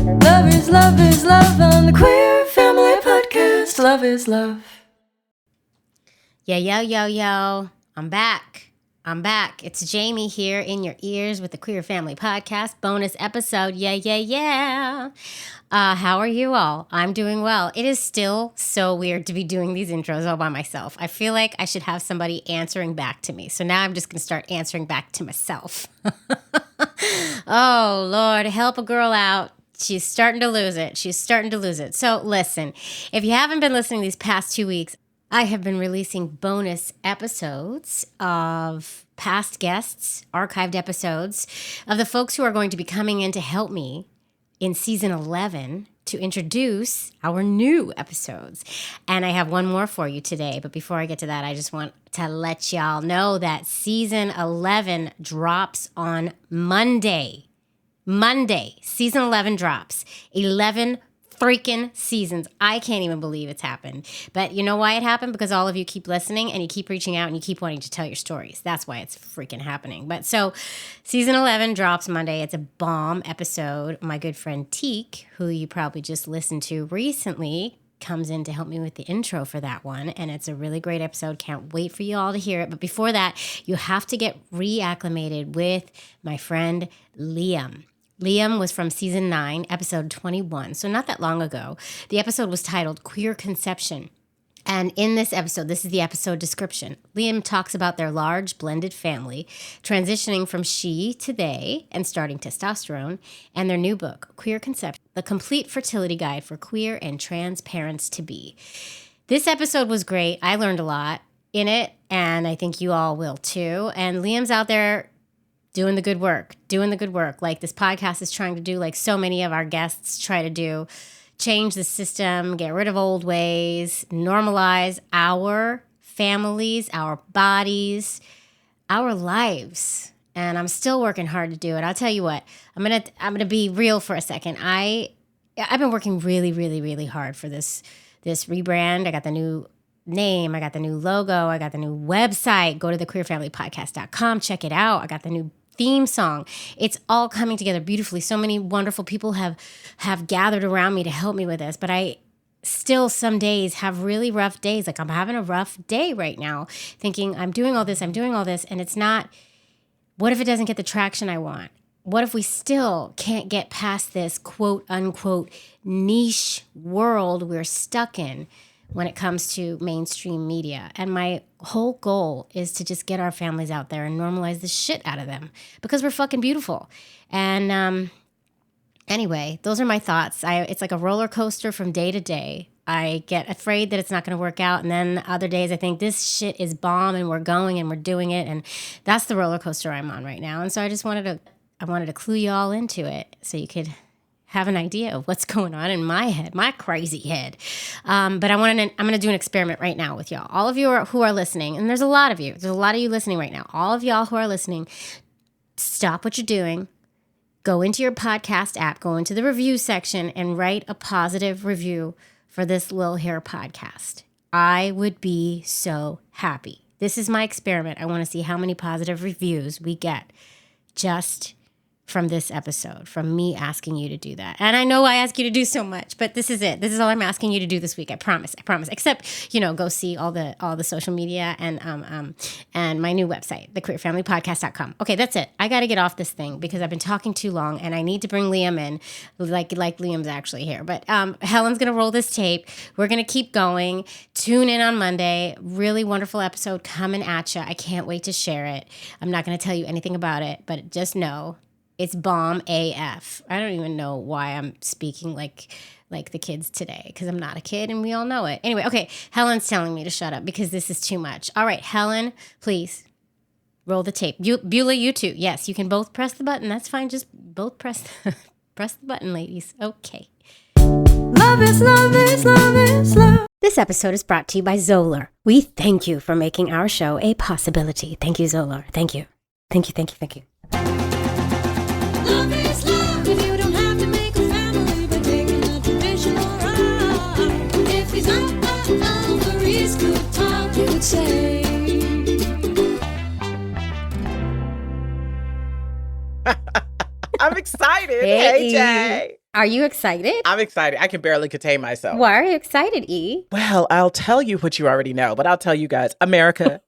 Love is love is love on the Queer Family Podcast. Love is love. Yo. I'm back. It's Jamie here in your ears with the Queer Family Podcast bonus episode. Yeah. How are you all? I'm doing well. It is still so weird to be doing these intros all by myself. I feel like I should have somebody answering back to me. So now I'm just going to start answering back to myself. Oh, Lord, help a girl out. She's starting to lose it. So listen, if you haven't been listening these past 2 weeks, I have been releasing bonus episodes of past guests, archived episodes of the folks who are going to be coming in to help me in season 11 to introduce our new episodes. And I have one more for you today. But before I get to that, I just want to let y'all know that season 11 drops on Monday. Season 11 drops. 11 freaking seasons. I can't even believe it's happened. But you know why it happened? Because all of you keep listening and you keep reaching out and you keep wanting to tell your stories. That's why it's freaking happening. But so season 11 drops Monday. It's a bomb episode. My good friend Teak, who you probably just listened to recently, comes in to help me with the intro for that one. And it's a really great episode. Can't wait for you all to hear it. But before that, you have to get reacclimated with my friend Liam. Liam was from season 9, episode 21, so not that long ago. The episode was titled Queer Conception. And in this episode, this is the episode description. Liam talks about their large blended family, transitioning from she to they and starting testosterone, and their new book, Queer Conception, the complete fertility guide for queer and trans parents to be. This episode was great. I learned a lot in it, and I think you all will too. And Liam's out there doing the good work, like this podcast is trying to do, like so many of our guests try to do, change the system, get rid of old ways, normalize our families, our bodies, our lives. And I'm still working hard to do it. I'll tell you what, I'm gonna be real for a second. I've been working really hard for this rebrand. I got the new name, I got the new logo, I got the new website. Go to thequeerfamilypodcast.com, check it out. I got the new theme song. It's all coming together beautifully. So many wonderful people have gathered around me to help me with this, but I still some days have really rough days. Like I'm having a rough day right now thinking I'm doing all this, and it's not, what if it doesn't get the traction I want? What if we still can't get past this quote unquote niche world we're stuck in when it comes to mainstream media? And my whole goal is to just get our families out there and normalize the shit out of them because we're fucking beautiful. And anyway, those are my thoughts. It's like a roller coaster from day to day. I get afraid that it's not going to work out. And then other days I think this shit is bomb and we're going and we're doing it. And that's the roller coaster I'm on right now. And so I just wanted to clue you all into it so you could have an idea of what's going on in my head, my crazy head. But I'm going to do an experiment right now with y'all. All of you who are listening, and there's a lot of you listening right now. All of y'all who are listening, stop what you're doing, go into your podcast app, go into the review section and write a positive review for this Lil Hair podcast. I would be so happy. This is my experiment. I want to see how many positive reviews we get just from this episode, from me asking you to do that. And I know I ask you to do so much, but this is it. This is all I'm asking you to do this week. I promise. Except, go see all the social media and my new website, thequeerfamilypodcast.com. Okay, that's it. I got to get off this thing because I've been talking too long and I need to bring Liam in, like Liam's actually here. But Helen's going to roll this tape. We're going to keep going. Tune in on Monday. Really wonderful episode coming at you. I can't wait to share it. I'm not going to tell you anything about it, but just know it's bomb AF. I don't even know why I'm speaking like the kids today because I'm not a kid and we all know it. Anyway, okay, Helen's telling me to shut up because this is too much. All right, Helen, please roll the tape. Beulah, you too. Yes, you can both press the button. That's fine. Just both press the button, ladies. Okay. Love is love is love is love. This episode is brought to you by Zolar. We thank you for making our show a possibility. Thank you, Zolar. Thank you. Thank you. Love is love. If you don't have to make a family by taking a traditional ride. If he's not over his good talk, you would say. I'm excited. Hey, Jay. Are you excited? I'm excited. I can barely contain myself. Why are you excited, E? Well, I'll tell you what you already know, but I'll tell you guys. America.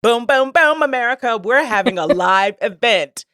Boom, boom, boom, America. We're having a live event.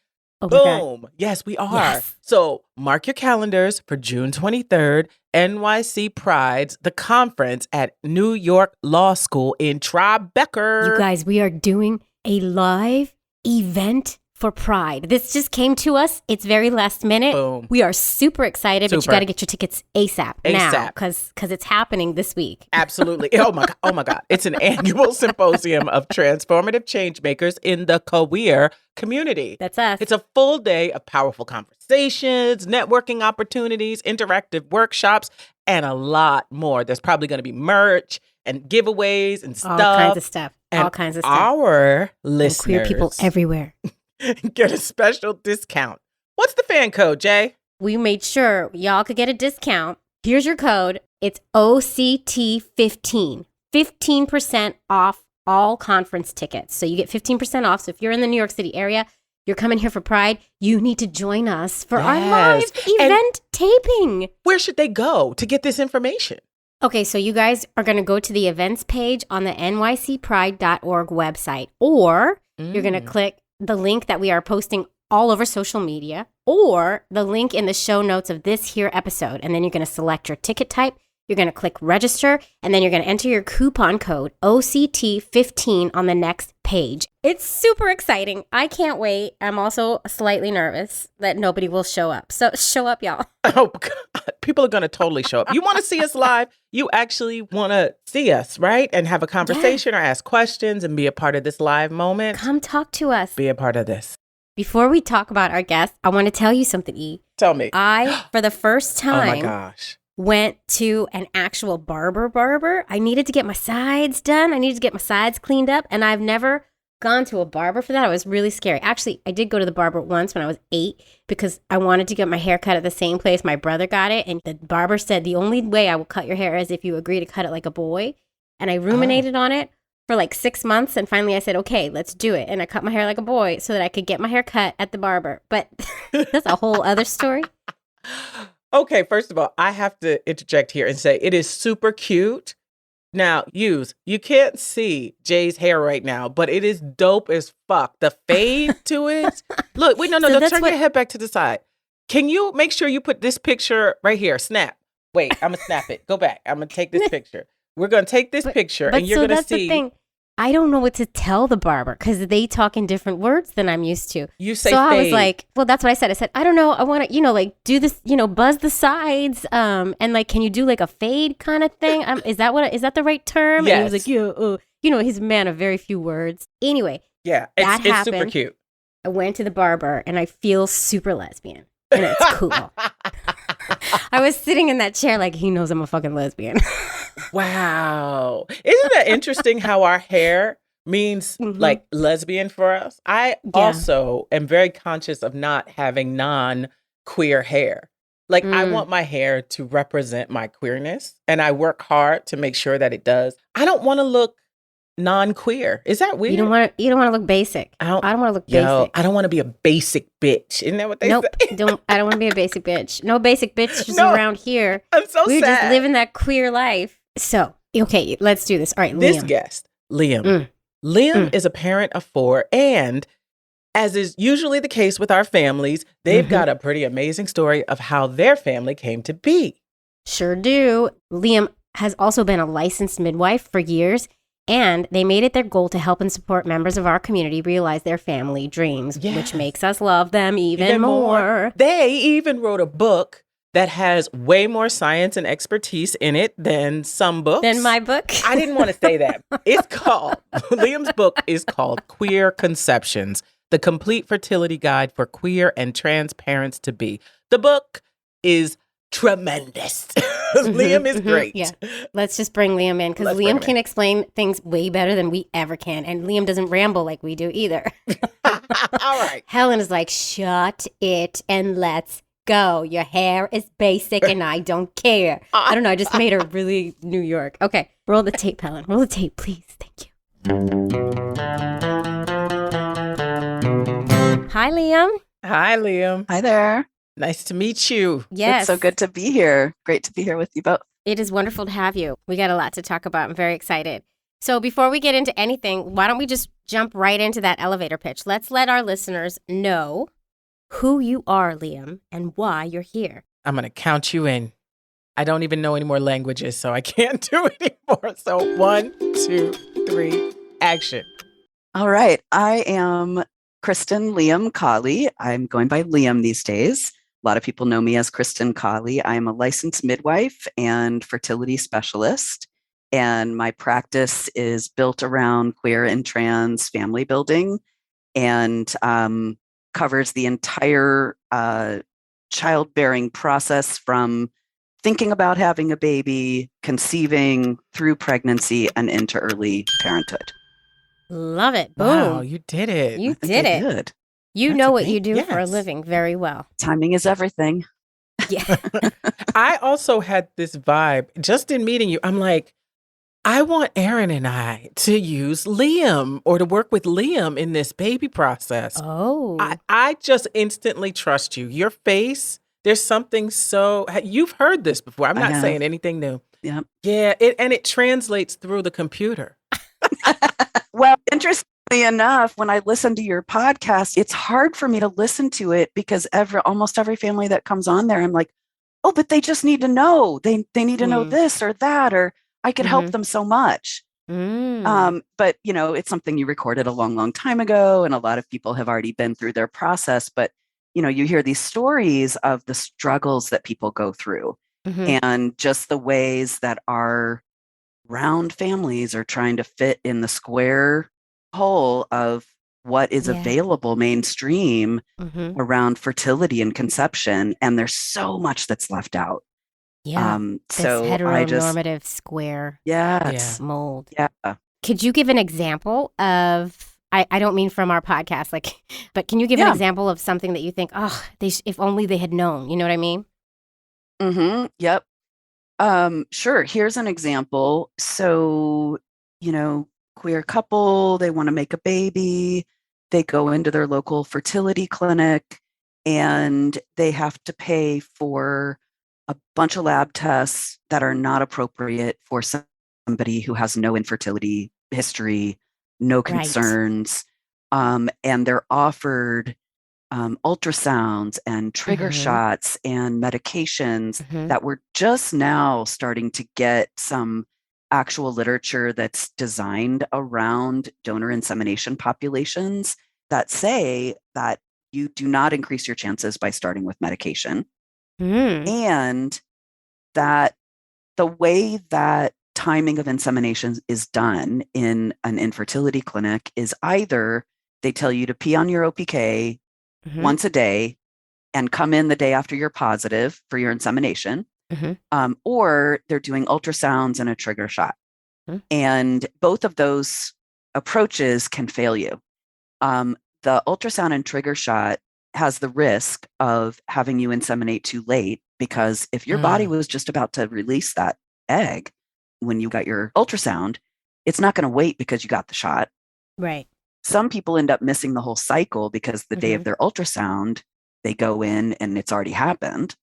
Oh my God. Boom. Yes, we are. Yes. So mark your calendars for June 23rd, NYC Pride's, the conference at New York Law School in Tribeca. You guys, we are doing a live event for Pride. This just came to us. It's very last minute. Boom. We are super excited, but you Super. got to get your tickets ASAP now ASAP. because it's happening this week. Absolutely. Oh my God. It's an annual symposium of transformative change makers in the queer community. That's us. It's a full day of powerful conversations, networking opportunities, interactive workshops, and a lot more. There's probably going to be merch and giveaways and stuff. all kinds of stuff. And all kinds of stuff. Our And listeners queer people everywhere. get a special discount. What's the fan code, Jay? We made sure y'all could get a discount. Here's your code. It's OCT15. 15% off all conference tickets. So you get 15% off. So if you're in the New York City area, you're coming here for Pride, you need to join us for our live Yes. event taping. Where should they go to get this information? Okay, so you guys are going to go to the events page on the nycpride.org website, or you're going to click the link that we are posting all over social media, or the link in the show notes of this here episode. And then you're going to select your ticket type. You're going to click register, and then you're going to enter your coupon code OCT15 on the next page. It's super exciting. I can't wait. I'm also slightly nervous that nobody will show up. So show up, y'all. Oh, God. People are going to totally show up. You want to see us live? You actually want to see us, right? And have a conversation or ask questions and be a part of this live moment. Come talk to us. Be a part of this. Before we talk about our guest, I want to tell you something, E. Tell me. I, for the first Oh, my time, gosh. went to an actual barber. I needed to get my sides done. I needed to get my sides cleaned up, and I've never gone to a barber for that. It was really scary. Actually, I did go to the barber once when I was 8 because I wanted to get my hair cut at the same place my brother got it, and the barber said the only way I will cut your hair is if you agree to cut it like a boy. And I ruminated on it for like 6 months, and finally I said, okay, let's do it. And I cut my hair like a boy so that I could get my hair cut at the barber. But that's a whole other story. Okay, first of all, I have to interject here and say it is super cute. Now, you can't see Jay's hair right now, but it is dope as fuck. The fade to it. Look, wait, no, So that's turn what- your head back to the side. Can you make sure you put this picture right here? Snap. Wait, I'm going to snap it. Go back. I'm going to take this picture. We're going to take this picture But and you're so going to that's see. the thing. I don't know what to tell the barber because they talk in different words than I'm used to. You say so I was fade. like, well, that's what I said. I said, I don't know. I want to, like do this, buzz the sides. And like, can you do like a fade kind of thing? Is that the right term? And he was Yes. like, he's a man of very few words. Anyway, Yeah, that it's super happened. cute. I went to the barber and I feel super lesbian and it's cool. I was sitting in that chair like he knows I'm a fucking lesbian. Wow. Isn't that interesting how our hair means like lesbian for us? I also am very conscious of not having non-queer hair. Like I want my hair to represent my queerness and I work hard to make sure that it does. I don't want to look non-queer. Is that weird? You don't want to look basic. I don't want to look basic. I don't want to be a basic bitch. Isn't that what they Nope. say? I don't want to be a basic bitch. No basic bitches No. around here. I'm so We're sad. just living that queer life. So, okay, let's do this. All right, This Liam. guest, Liam. Liam is a parent of 4, and as is usually the case with our families, they've got a pretty amazing story of how their family came to be. Sure do. Liam has also been a licensed midwife for years, and they made it their goal to help and support members of our community realize their family dreams, Yes. which makes us love them even more. They even wrote a book that has way more science and expertise in it than some books. Than my book. I didn't want to say that. It's called, Liam's book is called Queer Conceptions, The Complete Fertility Guide for Queer and Trans Parents to Be. The book is tremendous. Liam is great. Yeah. Let's just bring Liam in because Let's bring Liam him can explain things way better than we ever can. And Liam doesn't ramble like we do either. All right. Helen is like, shut it and let's go. Your hair is basic and I don't care. I don't know. I just made her really New York. Okay. Roll the tape, Helen. Roll the tape, please. Thank you. Hi, Liam. Hi, Liam. Hi there. Nice to meet you. Yes. It's so good to be here. Great to be here with you both. It is wonderful to have you. We got a lot to talk about. I'm very excited. So before we get into anything, why don't we just jump right into that elevator pitch? Let's let our listeners know who you are, Liam, and why you're here. I'm going to count you in. I don't even know any more languages, so I can't do it anymore. So 1, 2, 3, action. All right. I am Kristen Liam Colley. I'm going by Liam these days. A lot of people know me as Kristen Colley. I am a licensed midwife and fertility specialist. And my practice is built around queer and trans family building and covers the entire childbearing process from thinking about having a baby, conceiving, through pregnancy, and into early parenthood. Love it. Boom. Wow, you did it. You I think did I it. did. You That's know what you amazing. do for a Yes. living very well. Timing is everything. Yeah. I also had this vibe just in meeting you. I'm like, I want Aaron and I to use Liam or to work with Liam in this baby process. Oh. I just instantly trust you. Your face, there's something so, you've heard this before. I'm I not have. saying anything new. Yep. Yeah, and it translates through the computer. Well, interestingly enough, when I listen to your podcast, it's hard for me to listen to it because almost every family that comes on there, I'm like, oh, but they just need to know. They need to know this or that, or I could help them so much. But it's something you recorded a long, long time ago, and a lot of people have already been through their process. But you hear these stories of the struggles that people go through, and just the ways that our round families are trying to fit in the square hole of what is available mainstream around fertility and conception. And there's so much that's left out. Yeah. So this I just, heteronormative square yes, mold. yeah. Could you give an example of, I don't mean from our podcast, but can you give an example of something that you think, oh, if only they had known, you know what I mean? Yep. Sure. Here's an example. So, queer couple, they want to make a baby. They go into their local fertility clinic and they have to pay for a bunch of lab tests that are not appropriate for somebody who has no infertility history, no concerns. And they're offered ultrasounds and trigger shots and medications that we're just now starting to get some actual literature that's designed around donor insemination populations that say that you do not increase your chances by starting with medication. And that the way that timing of insemination is done in an infertility clinic is either they tell you to pee on your OPK once a day and come in the day after you're positive for your insemination, or they're doing ultrasounds and a trigger shot. And both of those approaches can fail you. The ultrasound and trigger shot has the risk of having you inseminate too late, because if your body was just about to release that egg when you got your ultrasound, it's not going to wait because you got the shot. Right. Some people end up missing the whole cycle because the day of their ultrasound, they go in and it's already happened.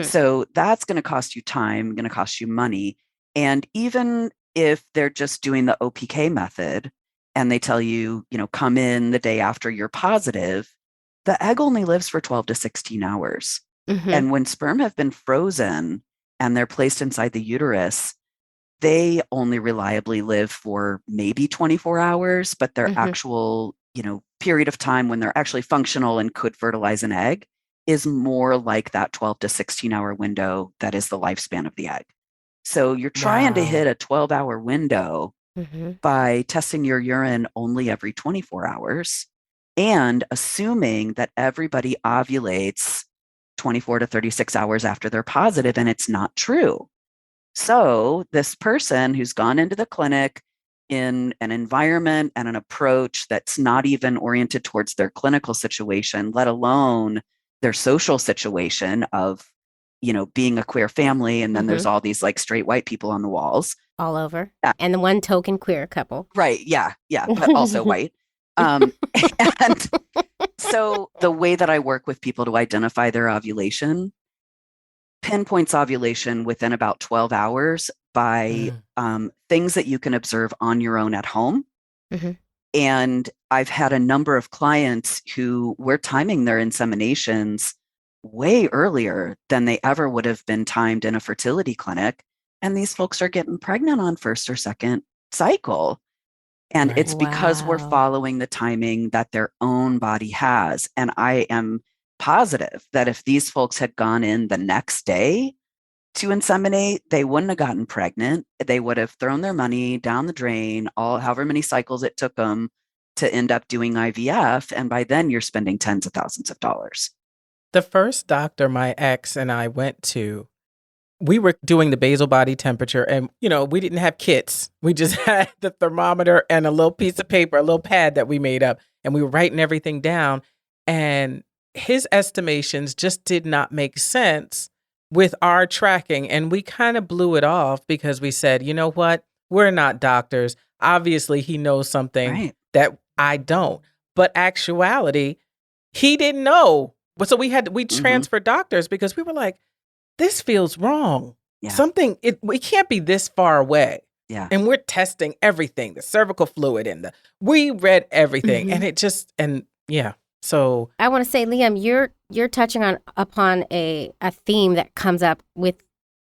So that's going to cost you time, going to cost you money. And even if they're just doing the OPK method and they tell you, come in the day after you're positive, the egg only lives for 12 to 16 hours. And when sperm have been frozen and they're placed inside the uterus, they only reliably live for maybe 24 hours, but their actual, period of time when they're actually functional and could fertilize an egg is more like that 12 to 16 hour window that is the lifespan of the egg. So you're trying to hit a 12-hour window by testing your urine only every 24 hours and assuming that everybody ovulates 24 to 36 hours after they're positive, and it's not true. So this person who's gone into the clinic in an environment and an approach that's not even oriented towards their clinical situation, let alone their social situation of, being a queer family. And then there's all these straight white people on the walls. All over. Yeah. And the one token queer couple. Right. Yeah. Yeah. But also white. And so the way that I work with people to identify their ovulation pinpoints ovulation within about 12 hours by things that you can observe on your own at home. Mhm. And I've had a number of clients who were timing their inseminations way earlier than they ever would have been timed in a fertility clinic. And these folks are getting pregnant on first or second cycle. And Right. it's because we're Wow. following the timing that their own body has. And I am positive that if these folks had gone in the next day to inseminate, they wouldn't have gotten pregnant. They would have thrown their money down the drain, however many cycles it took them to end up doing IVF. And by then you're spending tens of thousands of dollars. The first doctor my ex and I went to, we were doing the basal body temperature, and we didn't have kits. We just had the thermometer and a little piece of paper, a little pad that we made up, and we were writing everything down. And his estimations just did not make sense with our tracking. And we kind of blew it off because we said, you know what? We're not doctors. Obviously, he knows something Right. that I don't. But actuality, he didn't know. So we transferred doctors because we were like, this feels wrong. Yeah. We can't be this far away. Yeah. And we're testing everything, the cervical fluid we read everything. Mhm. And it just, so. I want to say, Liam, you're touching upon a theme that comes up with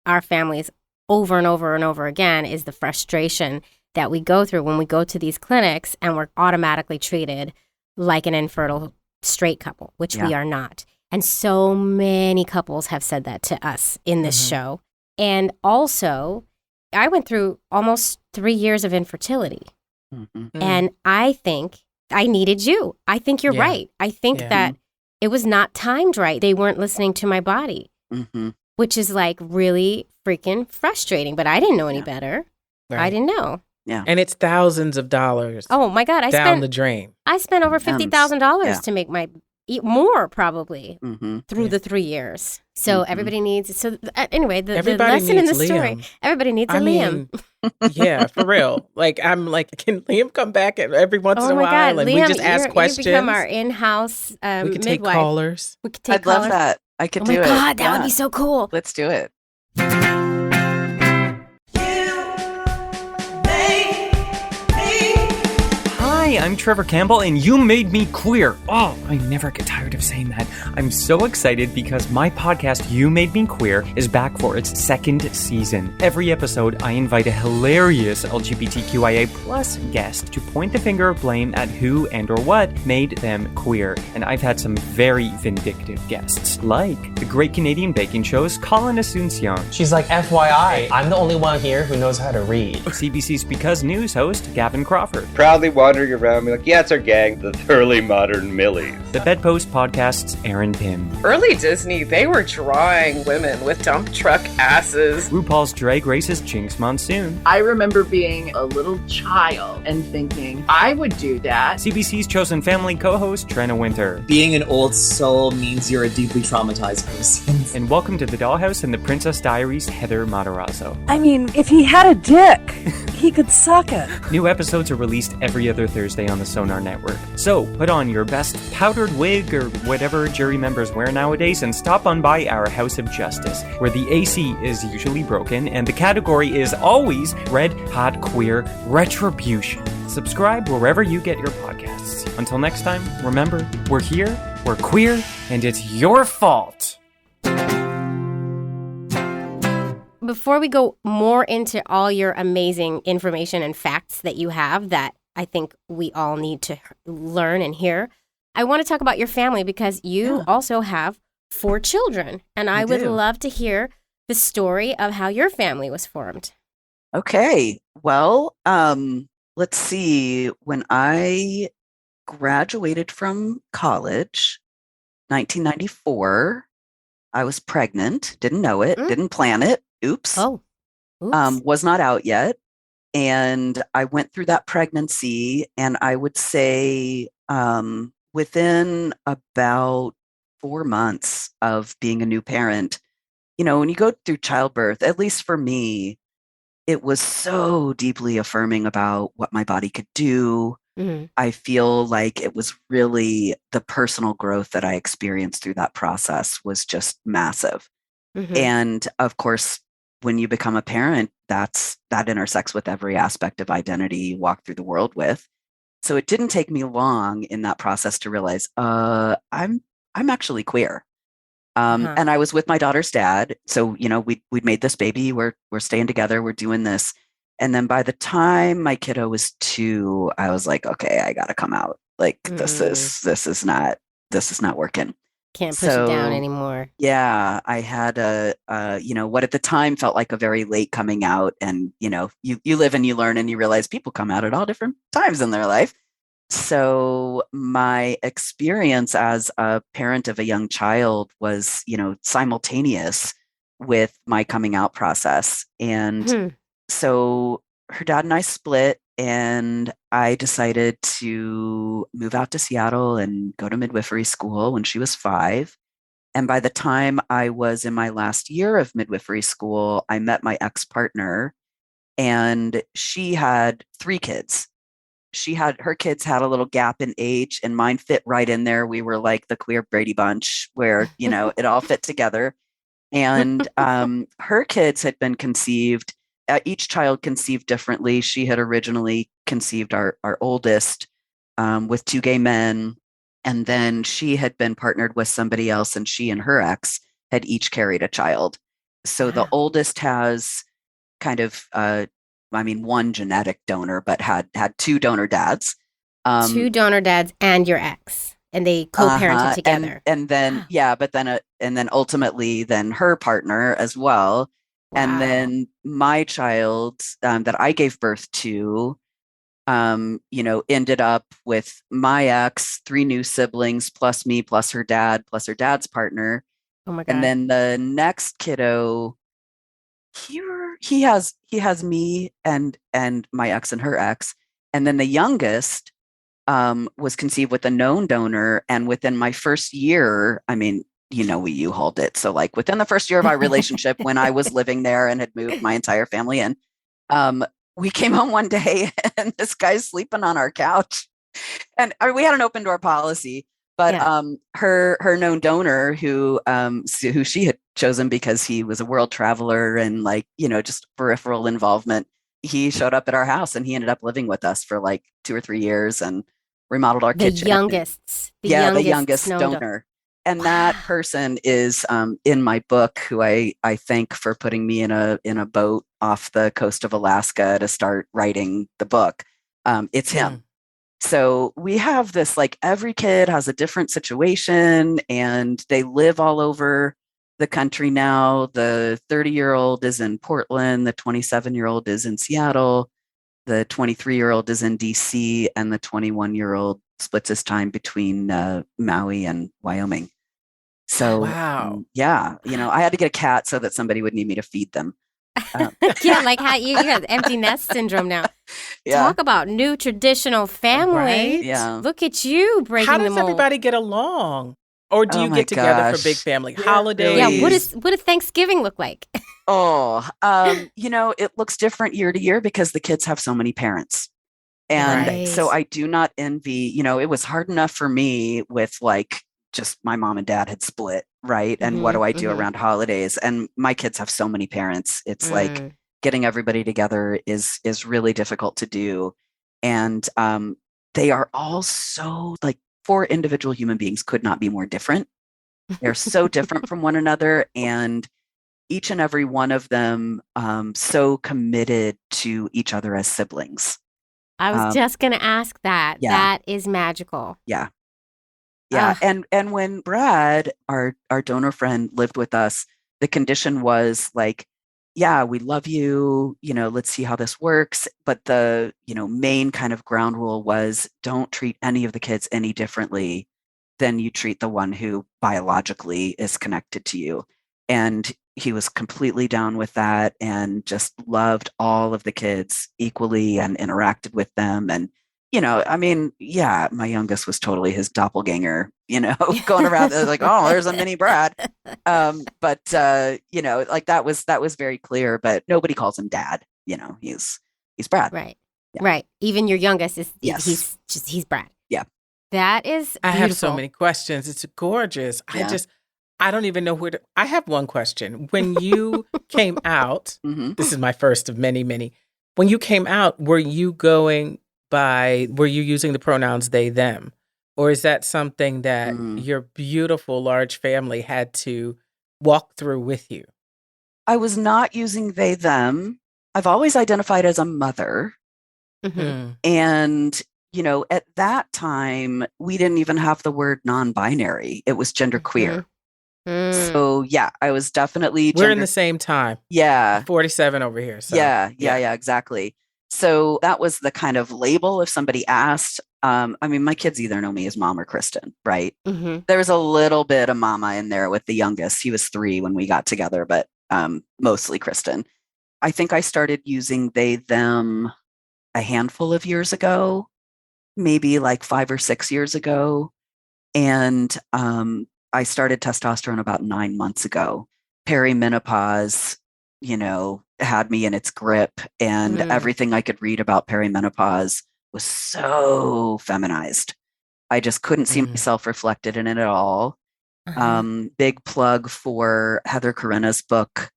our families over and over and over again, is the frustration that we go through when we go to these clinics and we're automatically treated like an infertile straight couple, which we are not. And so many couples have said that to us in this show. And also, I went through almost 3 years of infertility. And I think I needed you. I think you're right. I think that it was not timed right. They weren't listening to my body, which is like really freaking frustrating. But I didn't know any better. Right. I didn't know. Yeah. And it's thousands of dollars. Oh my God. down the drain. I spent over $50,000 Yeah. to make more probably through Yeah. the 3 years. So everybody needs, anyway, the Everybody lesson in the needs story, Liam. everybody needs a I Liam. mean, yeah, for real. I'm like, can Liam come back every once in Oh a my while God, and Liam, we just ask questions? You become our in-house We can midwife. take callers. We could take I'd callers. love that. I could Oh do my it. God, that would Yeah. be so cool. Let's do it. Hi, I'm Trevor Campbell, and you made me queer. Oh, I never get tired of saying that. I'm so excited because my podcast, You Made Me Queer, is back for its second season. Every episode, I invite a hilarious LGBTQIA plus guest to point the finger of blame at who and or what made them queer. And I've had some very vindictive guests, like the Great Canadian Baking Show's Colin Asuncion, She's like, FYI, I'm the only one here who knows how to read. CBC's Because News host Gavin Crawford, Proudly wandering around, be like, yeah, it's our gang, the Thoroughly Modern Millies. the Bedpost podcast's Aaron Pym, Early Disney, they were drawing women with dump truck asses. RuPaul's Drag Race's Jinx Monsoon, I remember being a little child and thinking, I would do that. CBC's chosen family co-host Trenna Winter, Being an old soul means you're a deeply traumatized person. and welcome to the Dollhouse and the Princess Diaries, Heather Matarazzo. I mean, if he had a dick, he could suck it. New episodes are released every other Thursday on the Sonar Network. So put on your best powdered wig or whatever jury members wear nowadays and stop on by our House of Justice, where the AC is usually broken and the category is always Red Hot Queer Retribution. Subscribe wherever you get your podcasts. Until next time, remember, we're here, we're queer, and it's your fault. Before we go more into all your amazing information and facts that you have that I think we all need to learn and hear, I want to talk about your family because you also have 4 children. And I would do. love to hear the story of how your family was formed. Okay. Well, let's see. When I graduated from college, 1994, I was pregnant. Didn't know it. Didn't plan it. Oops. Oh, oops. Was not out yet. And I went through that pregnancy, and I would say within about 4 months of being a new parent, when you go through childbirth, at least for me, it was so deeply affirming about what my body could do, Mhm. I feel like it was really the personal growth that I experienced through that process was just massive. Mhm. And of course, when you become a parent, that intersects with every aspect of identity you walk through the world with. So it didn't take me long in that process to realize, I'm actually queer. Uh-huh. And I was with my daughter's dad. So, we'd made this baby. We're staying together. We're doing this. And then by the time my kiddo was 2, I was like, okay, I gotta come out. Like this is not working. Can't push it down So anymore. yeah, I had what at the time felt like a very late coming out. And, you live and you learn and you realize people come out at all different times in their life. So my experience as a parent of a young child was, simultaneous with my coming out process. And Hmm. so her dad and I split, and I decided to move out to Seattle and go to midwifery school when she was 5. And by the time I was in my last year of midwifery school, I met my ex-partner, and she had 3 kids. Her kids had a little gap in age, and mine fit right in there. We were like the queer Brady Bunch where, it all fit together. And her kids had been conceived, each child conceived differently. She had originally conceived our oldest with 2 gay men. And then she had been partnered with somebody else, and she and her ex had each carried a child. So the Wow. oldest has kind of, one genetic donor, but had 2 donor dads. 2 donor dads and your ex, and they co-parented Uh-huh. together. And then, Wow. yeah, but then, and then ultimately then her partner as well. And Wow. then my child that I gave birth to, ended up with my ex, 3 new siblings, plus me, plus her dad, plus her dad's partner. Oh my And God. then the next kiddo, he has me and my ex and her ex. And then the youngest was conceived with a known donor. And within my first year, we U-hauled it. So like within the first year of our relationship, when I was living there and had moved my entire family in, we came home one day and this guy's sleeping on our couch. And we had an open door policy, but Yeah. her known donor who she had chosen because he was a world traveler and just peripheral involvement, he showed up at our house and he ended up living with us for like 2 or 3 years and remodeled our The kitchen. youngest. The Yeah, the youngest youngest known donor. And that Wow. person is in my book, who I thank for putting me in a boat off the coast of Alaska to start writing the book. It's him. So we have this, like, every kid has a different situation and they live all over the country now. The 30-year-old is in Portland, the 27-year-old is in Seattle, the 23-year-old is in DC, and the 21-year-old splits his time between Maui and Wyoming. So, Wow. yeah, I had to get a cat so that somebody would need me to feed them. Yeah, like how you got empty nest syndrome now. Yeah. Talk about new traditional family. Right? Yeah. Look at you How breaking the does mold. everybody get along? Or do Oh you my get together for big gosh. family There holidays? Yeah, really what does Thanksgiving look like? Oh, it looks different year to year because the kids have so many parents. And Right. so I do not envy, it was hard enough for me with like just my mom and dad had split, right? And what do I do around holidays? And my kids have so many parents. It's like getting everybody together is really difficult to do. And they are all so, like, 4 individual human beings could not be more different. They're so different from one another. And each and every one of them so committed to each other as siblings. I was just going to ask that. Yeah. That is magical. Yeah. Yeah. Ugh. And when Brad, our donor friend, lived with us, the condition was like, yeah, we love you, let's see how this works. But the, main kind of ground rule was don't treat any of the kids any differently than you treat the one who biologically is connected to you. And he was completely down with that and just loved all of the kids equally and interacted with them. And yeah, my youngest was totally his doppelganger, going around like, oh, there's a mini Brad. But like that was very clear, but nobody calls him dad. He's Brad. Right. Right. Even your youngest is Yes. he's Brad. Yeah. That is I beautiful. have so many questions. It's gorgeous. Yeah. I don't even know where to. I have one question. When you came out, Mhm. this is my first of many, many. When you came out, were you using the pronouns they, them? Or is that something that Mm. your beautiful large family had to walk through with you? I was not using they, them. I've always identified as a mother. Mhm. And, at that time, we didn't even have the word non-binary. It was genderqueer. Mm. So, yeah, I was definitely We're in the same time. Yeah. 47 over here. So Yeah, exactly. So that was the kind of label if somebody asked. My kids either know me as Mom or Kristen, right? Mhm. There was a little bit of Mama in there with the youngest. He was 3 when we got together, but mostly Kristen. I think I started using they, them a handful of years ago, maybe like 5 or 6 years ago. And I started testosterone about 9 months ago. Perimenopause, had me in its grip, and everything I could read about perimenopause was so feminized. I just couldn't see myself reflected in it at all. Big plug for Heather Corinna's book,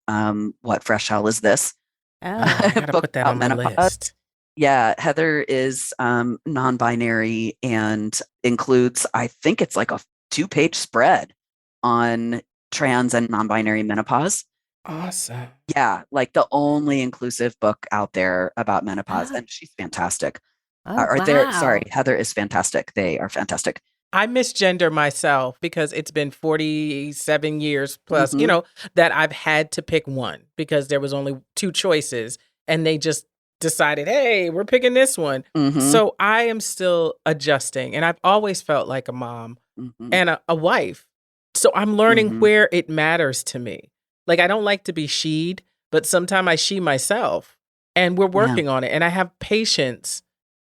What Fresh Hell Is This? Oh. I gotta Book put that about on my menopause. list. Yeah, Heather is non-binary and includes, I think it's like a 2-page spread on trans and non-binary menopause. Awesome. Yeah, like the only inclusive book out there about menopause, Ah. and she's fantastic. Oh, Sorry, wow. Heather is fantastic. They are fantastic. I misgender myself because it's been 47 years plus, Mhm. that I've had to pick one because there was only 2 choices and they just decided, hey, we're picking this one. Mhm. So I am still adjusting and I've always felt like a mom Mhm. and a wife. So I'm learning Mhm. where it matters to me. Like I don't like to be she'd, but sometimes I she myself and we're Yeah. working on it and I have patience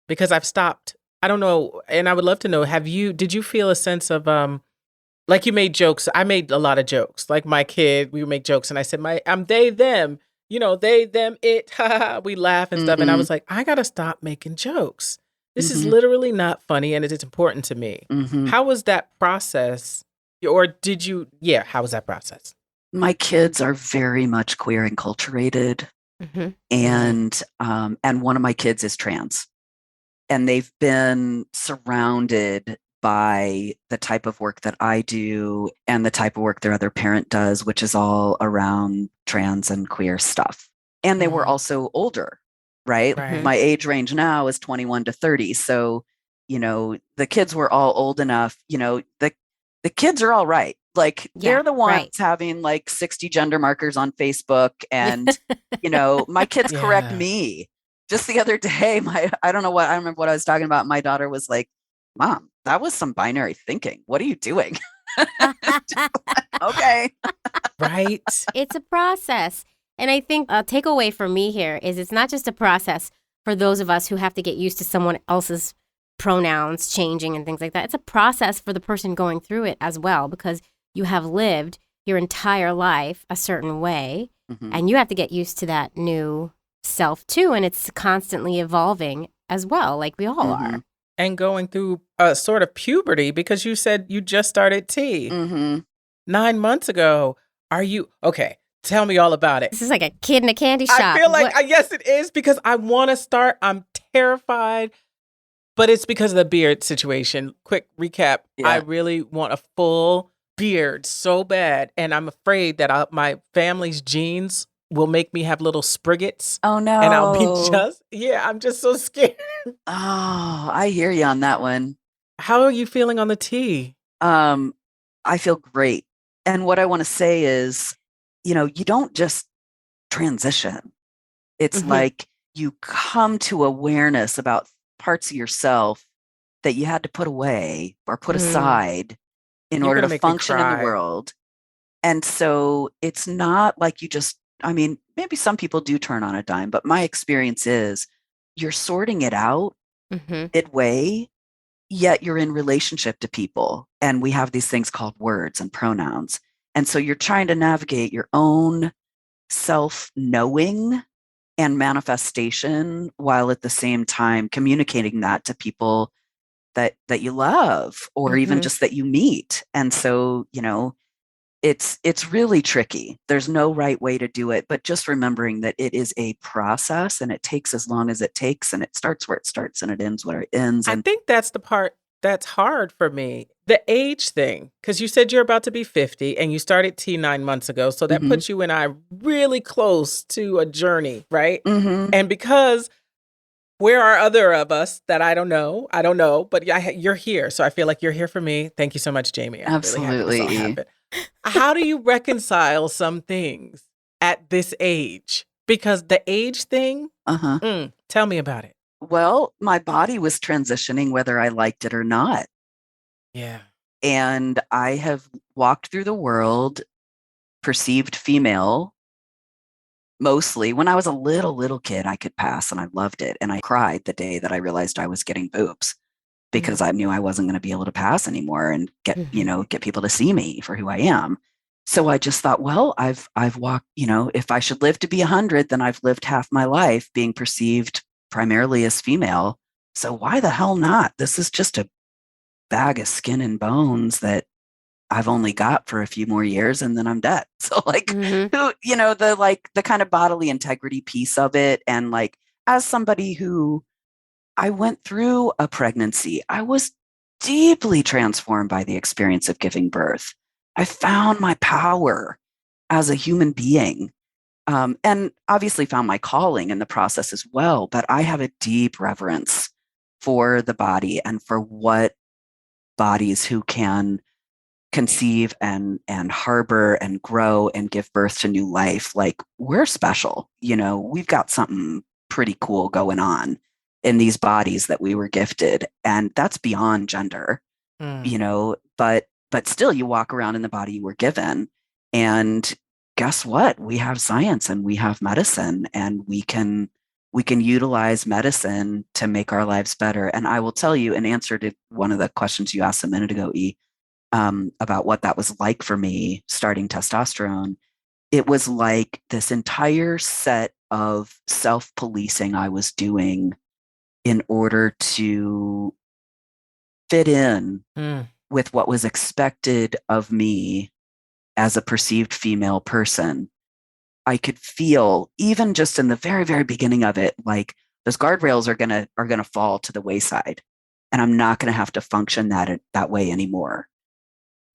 because I've stopped. I don't know, and I would love to know, did you feel a sense of like you made jokes. I made a lot of jokes. Like my kid, we would make jokes and I said I'm they them, they them it. We laugh and stuff and I Mhm. was like, I got to stop making jokes. This is Mhm. literally not funny and it is important to me. Mhm. How was that process? Or did you how was that process? My kids are very much queer enculturated, Mhm. and one of my kids is trans. And they've been surrounded by the type of work that I do and the type of work their other parent does, which is all around trans and queer stuff. And they were also older, right? Right. My age range now is 21 to 30. So, the kids were all old enough, the kids are all right. Like Yeah, they're the ones right. having like 60 gender markers on Facebook and, my kids correct Yeah. me. Just the other day, I don't remember what I was talking about. My daughter was like, Mom, that was some binary thinking. What are you doing? Okay. Right. It's a process. And I think a takeaway for me here is it's not just a process for those of us who have to get used to someone else's pronouns changing and things like that. It's a process for the person going through it as well because you have lived your entire life a certain way and you have to get used to that new self too. And it's constantly evolving as well, like we all are. And going through a sort of puberty because you said you just started T 9 months ago. Are you okay? Tell me all about it. This is like a kid in a candy shop. I feel like yes, it is because I want to start. I'm terrified, but it's because of the beard situation. Quick recap: I really want a full beard so bad, and I'm afraid that my family's genes will make me have little spriggets. Oh no. And I'll be I'm just so scared. Oh, I hear you on that one. How are you feeling on the T? I feel great. And what I want to say is, you don't just transition. It's like you come to awareness about parts of yourself that you had to put away or put aside in You're order gonna to make me function in the cry. world. And so it's not like you just, maybe some people do turn on a dime, but my experience is you're sorting it out midway, yet you're in relationship to people. And we have these things called words and pronouns. And so you're trying to navigate your own self knowing and manifestation, while at the same time communicating that to people that you love, or even just that you meet. And so, it's really tricky. There's no right way to do it, but just remembering that it is a process and it takes as long as it takes, and it starts where it starts and it ends where it ends. I And think that's the part that's hard for me. The age thing, because you said you're about to be 50 and you started T 9 months ago. So that puts you and I really close to a journey, right? And because where are other of us that I don't know, but you're here. So I feel like you're here for me. Thank you so much, Jamie. I'm really happy this all happened. How do you reconcile some things at this age? Because the age thing, tell me about it. Well, my body was transitioning whether I liked it or not. Yeah. And I have walked through the world perceived female. Mostly when I was a little kid, I could pass and I loved it. And I cried the day that I realized I was getting boobs, because I knew I wasn't going to be able to pass anymore and get people to see me for who I am. So I just thought, well, I've walked, if I should live to be 100, then I've lived half my life being perceived primarily as female. So why the hell not? This is just a bag of skin and bones that I've only got for a few more years and then I'm dead. So the kind of bodily integrity piece of it. And like, as somebody who I went through a pregnancy, I was deeply transformed by the experience of giving birth. I found my power as a human being, and obviously found my calling in the process as well. But I have a deep reverence for the body and for what bodies who can conceive and harbor and grow and give birth to new life. Like, we're special. We've got something pretty cool going on in these bodies that we were gifted. And that's beyond gender, but still you walk around in the body you were given. And guess what? We have science and we have medicine, and we can utilize medicine to make our lives better. And I will tell you, in answer to one of the questions you asked a minute ago, about what that was like for me starting testosterone, it was like this entire set of self-policing I was doing in order to fit in with what was expected of me as a perceived female person. I could feel, even just in the very, very beginning of it, like those guardrails are gonna fall to the wayside, and I'm not gonna have to function that way anymore.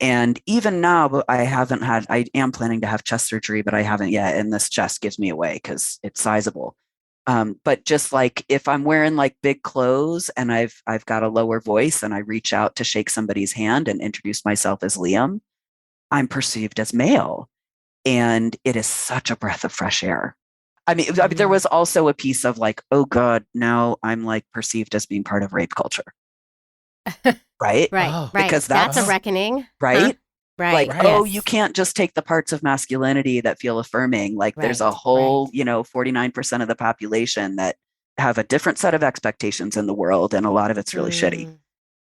And even now, I am planning to have chest surgery, but I haven't yet. And this chest gives me away because it's sizable. But just like if I'm wearing like big clothes and I've got a lower voice and I reach out to shake somebody's hand and introduce myself as Liam, I'm perceived as male. And it is such a breath of fresh air. I mean, there was also a piece of like, oh God, now I'm like perceived as being part of rape culture. Right? Right. Because that's a reckoning. Right? Huh? Right. Like, yes. oh, you can't just take the parts of masculinity that feel affirming. Like there's a whole, 49% of the population that have a different set of expectations in the world. And a lot of it's really shitty.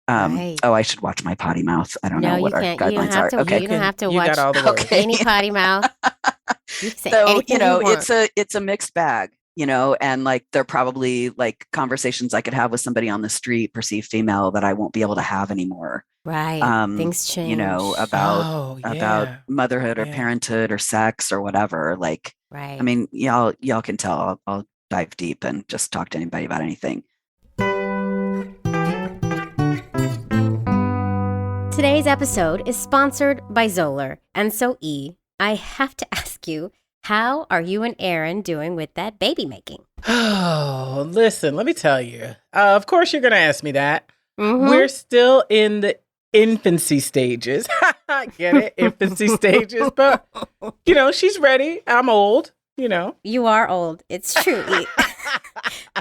Oh, I should watch my potty mouth. I don't know what our guidelines are. Okay. You don't have to You watch got all the words. any potty mouth. You can say So, anything you want. it's a mixed bag, and like there are probably like conversations I could have with somebody on the street, perceived female, that I won't be able to have anymore. Right. Things change. About motherhood or parenthood or sex or whatever. Like, right. I mean, y'all can tell I'll dive deep and just talk to anybody about anything. Today's episode is sponsored by Zoller. And so, I have to ask you, how are you and Aaron doing with that baby making? Oh, listen, let me tell you. Of course, you're going to ask me that. We're still in the infancy stages. Get it? Infancy stages. But, she's ready. I'm old, You are old. It's true.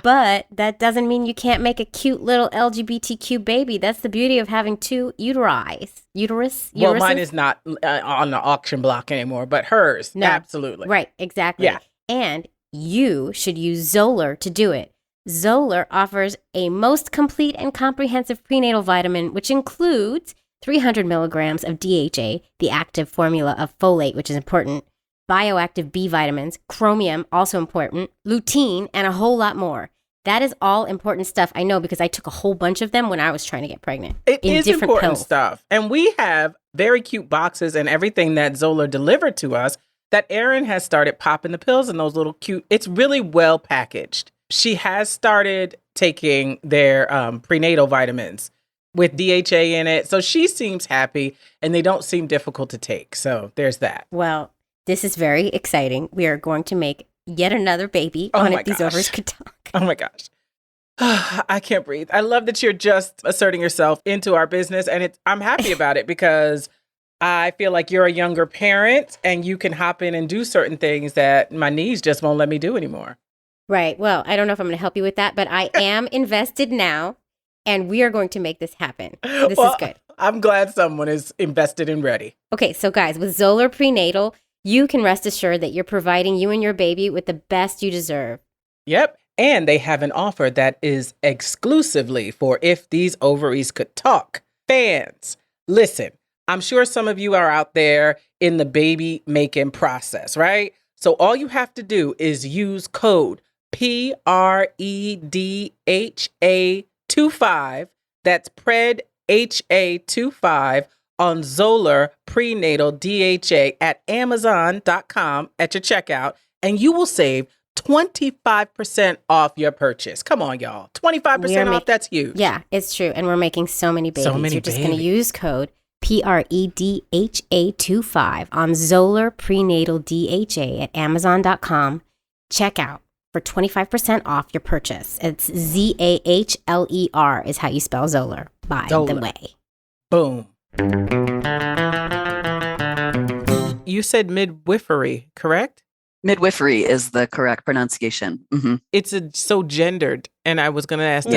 But that doesn't mean you can't make a cute little LGBTQ baby. That's the beauty of having two uterus. Well, mine is not on the auction block anymore, but hers, no. Absolutely. Right, exactly. Yeah. And you should use Zoller to do it. Zoller offers a most complete and comprehensive prenatal vitamin, which includes 300 milligrams of DHA, the active formula of folate, which is important, bioactive B vitamins, chromium, also important, lutein, and a whole lot more. That is all important stuff. I know because I took a whole bunch of them when I was trying to get pregnant. It in is different important pills. stuff. And we have very cute boxes and everything that Zola delivered to us that Erin has started popping the pills in those little cute, it's really well packaged. She has started taking their prenatal vitamins with DHA in it. So she seems happy and they don't seem difficult to take. So there's that. Well, this is very exciting. We are going to make yet another baby on If These Ovaries Could Talk. Oh my gosh. I can't breathe. I love that you're just asserting yourself into our business. And I'm happy about it because I feel like you're a younger parent and you can hop in and do certain things that my knees just won't let me do anymore. Right. Well, I don't know if I'm going to help you with that, but I am invested now and we are going to make this happen. This is good. I'm glad someone is invested and ready. Okay. So guys, with Zola Prenatal, you can rest assured that you're providing you and your baby with the best you deserve. Yep. And they have an offer that is exclusively for If These Ovaries Could Talk fans. Listen, I'm sure some of you are out there in the baby making process, right? So all you have to do is use code PREDHA25. That's PREDHA25 on Zola Prenatal DHA at Amazon.com at your checkout, and you will save 25% off your purchase. Come on, y'all. 25% off, that's huge. Yeah, it's true. And we're making so many babies. You're just going to use code PREDHA25 on Zola Prenatal DHA at Amazon.com. Checkout for 25% off your purchase. It's ZAHLER is how you spell Zola, by the way. Boom. You said midwifery, correct? Midwifery is the correct pronunciation. Mm-hmm. It's so gendered. And I was going to ask,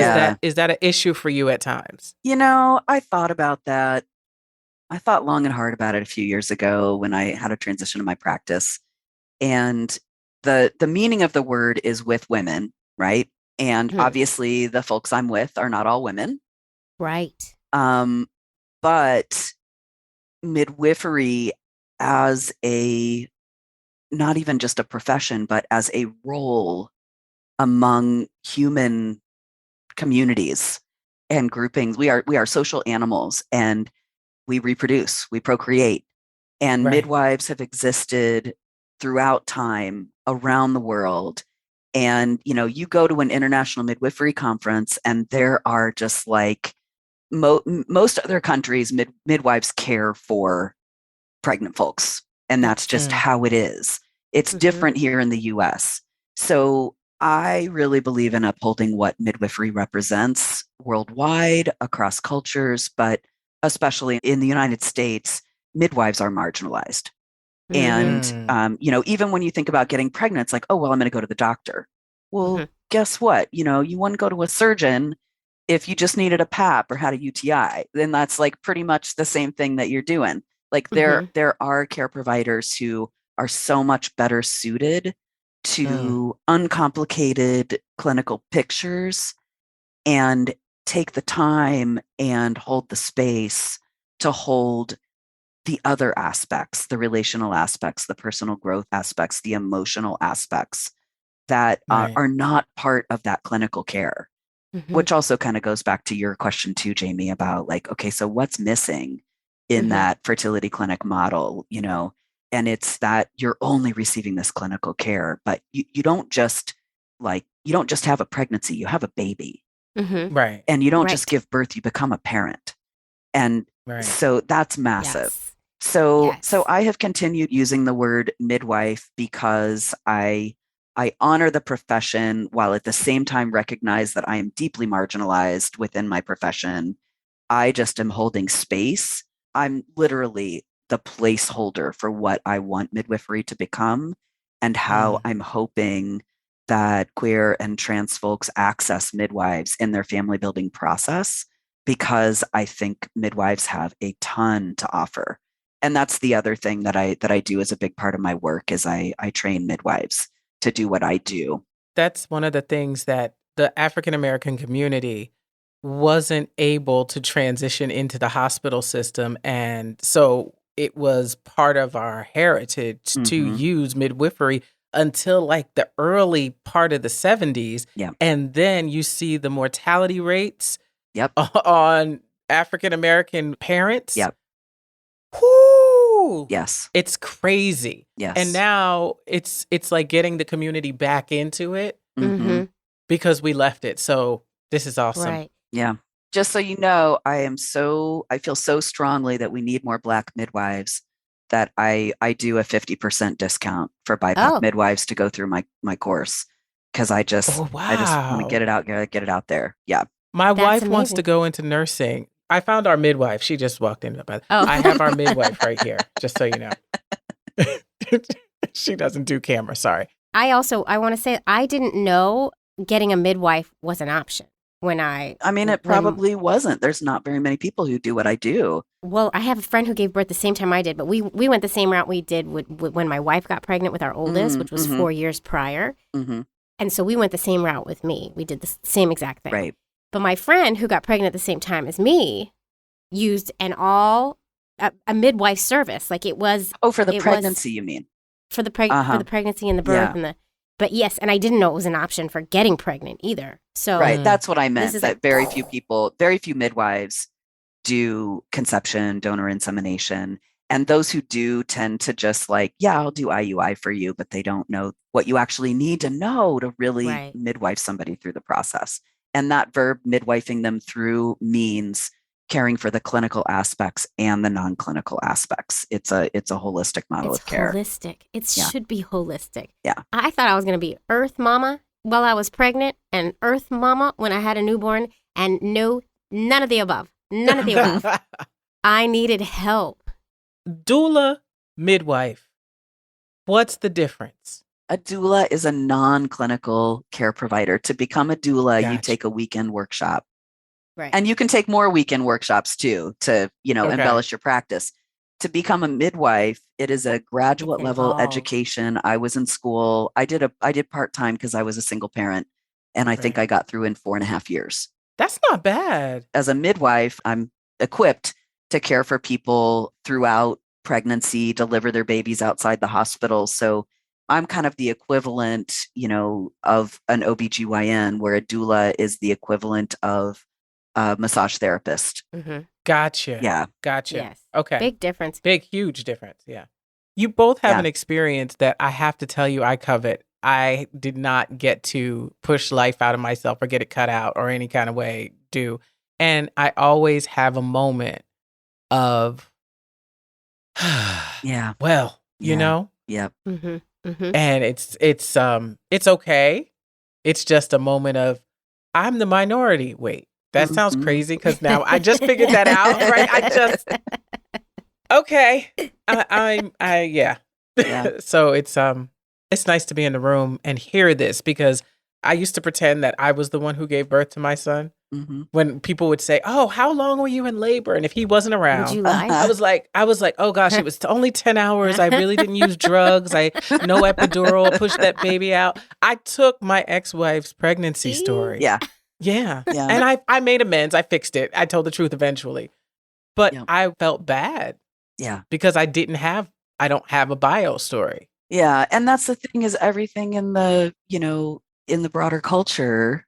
is that an issue for you at times? You know, I thought about that. I thought long and hard about it a few years ago when I had a transition in my practice. And the meaning of the word is with women, right? And obviously the folks I'm with are not all women. Right. But midwifery as not even just a profession, but as a role among human communities and groupings. We are social animals and we reproduce, we procreate. And midwives have existed throughout time around the world. And, you know, you go to an international midwifery conference and there are just like most other countries, midwives care for pregnant folks. And that's just how it is. It's different here in the US. So I really believe in upholding what midwifery represents worldwide, across cultures, but especially in the United States, midwives are marginalized. And, you know, even when you think about getting pregnant, it's like, oh, well, I'm going to go to the doctor. Well, guess what? You know, you wouldn't go to a surgeon if you just needed a PAP or had a UTI. Then that's like pretty much the same thing that you're doing. Like there are care providers who are so much better suited to uncomplicated clinical pictures and take the time and hold the space to hold the other aspects, the relational aspects, the personal growth aspects, the emotional aspects that are not part of that clinical care, which also kind of goes back to your question too, Jamie, about like, okay, so what's missing in that fertility clinic model, you know? And it's that you're only receiving this clinical care, but you don't just have a pregnancy, you have a baby. Right. And you don't just give birth, you become a parent. And so that's massive. Yes. So I have continued using the word midwife because I honor the profession while at the same time recognize that I am deeply marginalized within my profession. I just am holding space. I'm literally the placeholder for what I want midwifery to become and how I'm hoping that queer and trans folks access midwives in their family building process, because I think midwives have a ton to offer. And that's the other thing that I do as a big part of my work is I train midwives to do what I do. That's one of the things that the African American community wasn't able to transition into the hospital system. And so it was part of our heritage to Mhm. use midwifery until like the early part of the 70s. Yeah. And then you see the mortality rates Yep. on African American parents. Yep. Whoo! Yes. It's crazy. Yes. And now it's like getting the community back into it Mhm. because we left it. So this is awesome. Right. Yeah. Just so you know, I feel so strongly that we need more Black midwives that I do a 50% discount for BIPOC Oh. midwives to go through my course because I just Oh, want to wow. get it out there. Yeah. My That's wife wants to amazing. go into nursing. I found our midwife. She just walked in. But Oh. I have our midwife right here, just so you know. She doesn't do camera. Sorry. I want to say I didn't know getting a midwife was an option when I mean, it probably wasn't. There's not very many people who do what I do. Well, I have a friend who gave birth the same time I did, but we went the same route we did when my wife got pregnant with our oldest, which was 4 years prior. Mm-hmm. And so we went the same route with me. We did the same exact thing. Right. But my friend who got pregnant at the same time as me used a midwife service. Like it was. Oh, for the it pregnancy, you mean? For the pregnancy and the birth Yeah. But yes, and I didn't know it was an option for getting pregnant either. So Right. That's what I meant. is That like- very few midwives do conception, donor insemination. And those who do tend to just like, yeah, I'll do IUI for you, but they don't know what you actually need to know to really Right. midwife somebody through the process. And that verb, midwifing them through, means caring for the clinical aspects and the non-clinical aspects. It's a holistic model It's of care. holistic. It Yeah. should be holistic. Yeah. I thought I was going to be Earth Mama while I was pregnant and Earth Mama when I had a newborn. And no, none of the above. None of the above. I needed help. Doula, midwife. What's the difference? A doula is a non-clinical care provider. To become a doula, you Gotcha. take a weekend workshop. Right. And you can take more weekend workshops too to, Okay. embellish your practice. To become a midwife, it is a graduate It's level involved. education. I was in school. I did part-time because I was a single parent. And I think Right. I got through in 4.5 years. That's not bad. As a midwife, I'm equipped to care for people throughout pregnancy, deliver their babies outside the hospital. So I'm kind of the equivalent, of an OBGYN, where a doula is the equivalent of a massage therapist. Mm-hmm. Gotcha. Yeah. Gotcha. Yes. Okay. Big difference. Big, huge difference. Yeah. You both have Yeah. an experience that I have to tell you I covet. I did not get to push life out of myself or get it cut out or any kind of way do. And I always have a moment of, Yeah. well, you Yeah. know, Yep. Mm-hmm. Mm-hmm. and it's okay. It's just a moment of, I'm the minority. Wait, that sounds Mhm. crazy because now I just figured that out, right? Okay. Yeah. Yeah. So it's nice to be in the room and hear this because I used to pretend that I was the one who gave birth to my son. Mm-hmm. When people would say, "Oh, how long were you in labor?" and if he wasn't around, Would you lie? I was like, "Oh gosh, it was only 10 hours. I really didn't use drugs. No epidural, pushed that baby out." I took my ex-wife's pregnancy See? story. Yeah. Yeah. Yeah. And I made amends. I fixed it. I told the truth eventually. But Yeah. I felt bad Yeah. because I don't have a bio story. Yeah. And that's the thing, is everything in the broader culture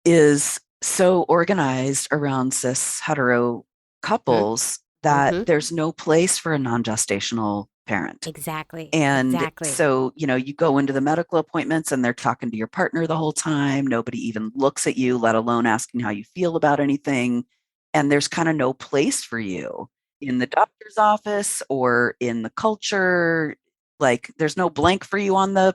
is so organized around cis hetero couples that Mhm. there's no place for a non-gestational parent. Exactly. And exactly. so, you go into the medical appointments and they're talking to your partner the whole time. Nobody even looks at you, let alone asking how you feel about anything. And there's kind of no place for you in the doctor's office or in the culture. Like there's no blank for you on the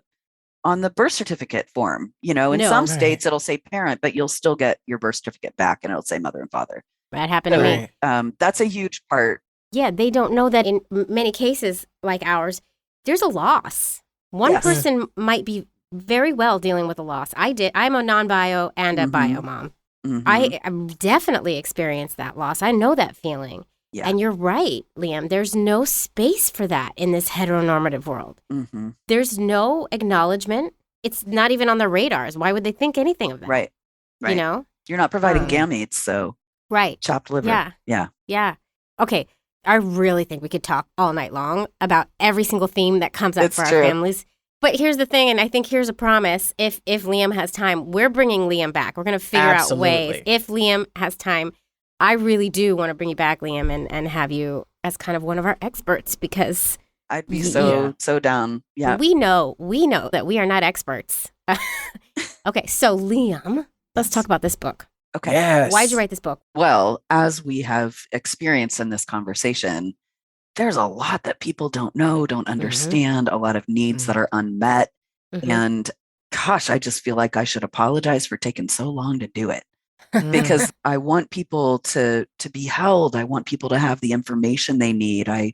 birth certificate form. In No. some Right. states it'll say parent, but you'll still get your birth certificate back and it'll say mother and father. That happened to me. Right. That's a huge part. Yeah, they don't know that in many cases like ours, there's a loss. One Yes. person might be very well dealing with a loss. I'm a non-bio and a Mhm. bio mom. Mhm. I definitely experienced that loss. I know that feeling. Yeah. And you're right, Liam. There's no space for that in this heteronormative world. Mhm. There's no acknowledgement. It's not even on the radars. Why would they think anything of that? Right. Right. You know? You're not providing Um, gametes, so Right. chopped liver. Yeah. Yeah. Yeah. Okay. I really think we could talk all night long about every single theme that comes up It's for true. our families. But here's the thing, and I think here's a promise. If Liam has time, we're bringing Liam back. We're going to figure out ways. Absolutely. If Liam has time, I really do want to bring you back, Liam, and have you as kind of one of our experts because I'd be Yeah. so down. Yeah. we know that we are not experts. Okay, so Liam, let's talk about this book. Okay. Yes. Why'd you write this book? Well, as we have experienced in this conversation, there's a lot that people don't know, don't understand, a lot of needs that are unmet. Mhm. And gosh, I just feel like I should apologize for taking so long to do it because I want people to be held. I want people to have the information they need. I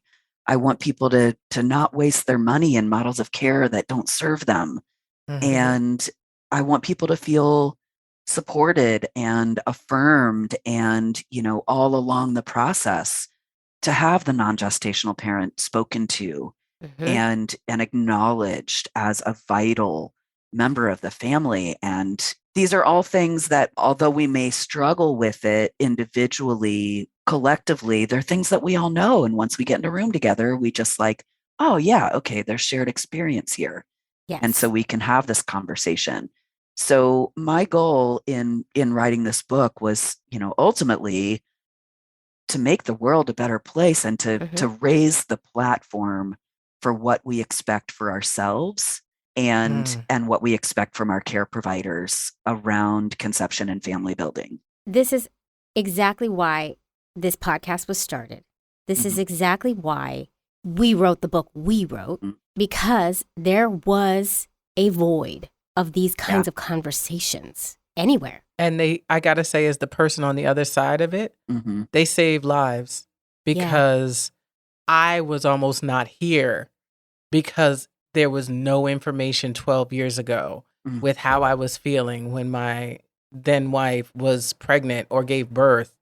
want people to not waste their money in models of care that don't serve them. And I want people to feel supported and affirmed and, all along the process to have the non-gestational parent spoken to and acknowledged as a vital member of the family. And these are all things that, although we may struggle with it individually, collectively, they're things that we all know. And once we get in a room together, we just like, oh yeah, okay, there's shared experience here. Yes. And so we can have this conversation. So my goal in writing this book was, ultimately to make the world a better place and to raise the platform for what we expect for ourselves and what we expect from our care providers around conception and family building. This is exactly why this podcast was started. This is exactly why we wrote the book we wrote, because there was a void of these kinds of conversations anywhere. And I got to say, as the person on the other side of it, they saved lives because I was almost not here because there was no information 12 years ago with how I was feeling when my then wife was pregnant or gave birth.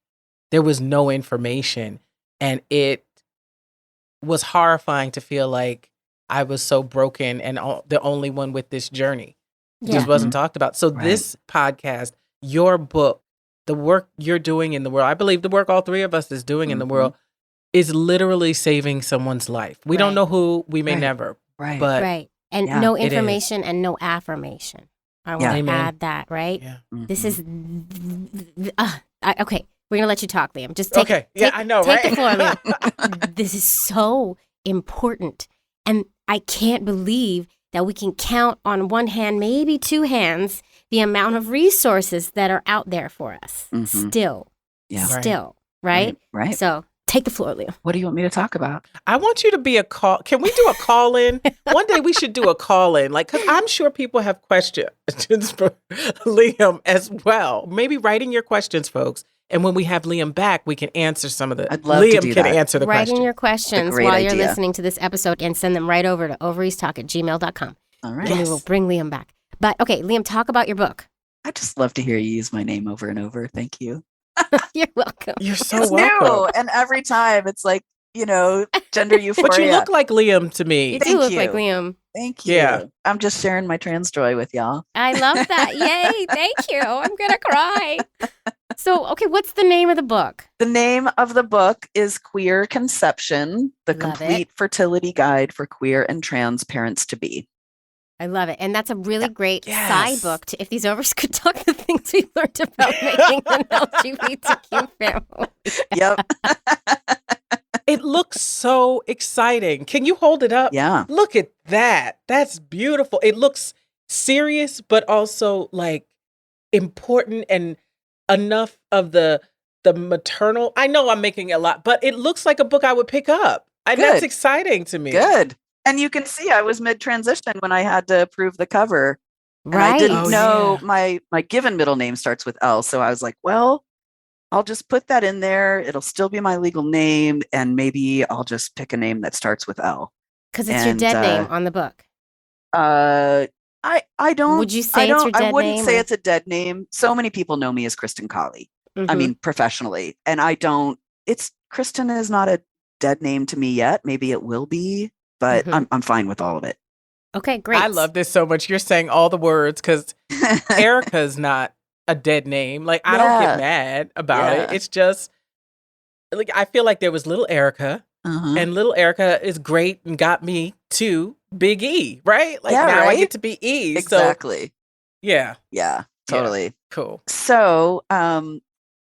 There was no information. And it was horrifying to feel like I was so broken and the only one with this journey. It just wasn't talked about. So this podcast, your book, the work you're doing in the world, I believe the work all three of us is doing in the world is literally saving someone's life. We don't know who, we may never. Right. But Right. And Yeah, no it is. information and no affirmation. I want to Amen. add that, right? Yeah. This is okay. We're gonna let you talk, Liam. Just take. Okay. Yeah, I know, take right? the floor, Liam. This is so important, and I can't believe that we can count on one hand, maybe two hands, the amount of resources that are out there for us. Still, Yeah. Right. still, right? Right. So take the floor, Liam. What do you want me to talk about? I want you to be a call. Can we do a call in? One day we should do a call in, like, because I'm sure people have questions for Liam as well. Maybe writing your questions, folks. And when we have Liam back, we can answer some of the. I'd love to Liam do can that. answer the Write questions. in your questions great while you're idea. listening to this episode and send them right over to ovariestalk@gmail.com. All right. And we will bring Liam back. But okay, Liam, talk about your book. I just love to hear you use my name over and over. Thank you. You're welcome. You're so It's welcome. new. And every time it's like, gender euphoria. But you look like Liam to me. You do Thank look you. like Liam. Thank you. Yeah. I'm just sharing my trans joy with y'all. I love that. Yay. Thank you. I'm going to cry. So, okay, what's the name of the book? The name of the book is Queer Conception, the Love complete fertility guide for queer and trans parents to be. I love it. And that's a really great Yes. side book to if these overs could talk the things we learned about making an LGBTQ family. Yep. It looks so exciting. Can you hold it up? Yeah. Look at that. That's beautiful. It looks serious, but also like important and enough of the maternal. I know I'm making a lot, but it looks like a book I would pick up. And that's Good. exciting to me. Good. And you can see I was mid-transition when I had to approve the cover. And I Right. didn't Oh, know yeah. my given middle name starts with L. So I was like, well, I'll just put that in there. It'll still be my legal name. And maybe I'll just pick a name that starts with L. Because it's your And, dead name on the book. I don't. Would you say I it's don't, your I dead wouldn't name, say or- it's a dead name. So many people know me as Kristen Colley. I Mhm. mean, professionally. And I don't, Kristen is not a dead name to me yet. Maybe it will be, but Mhm. I'm fine with all of it. Okay, great. I love this so much. You're saying all the words because Erica's not a dead name. Like, I don't Yeah. get mad about Yeah. it. It's just like I feel like there was little Erica, Uh-huh. and little Erica is great and got me to Big E, right? Like Yeah, now I right? get to be E. So Exactly. yeah, Yeah, totally. cool. So,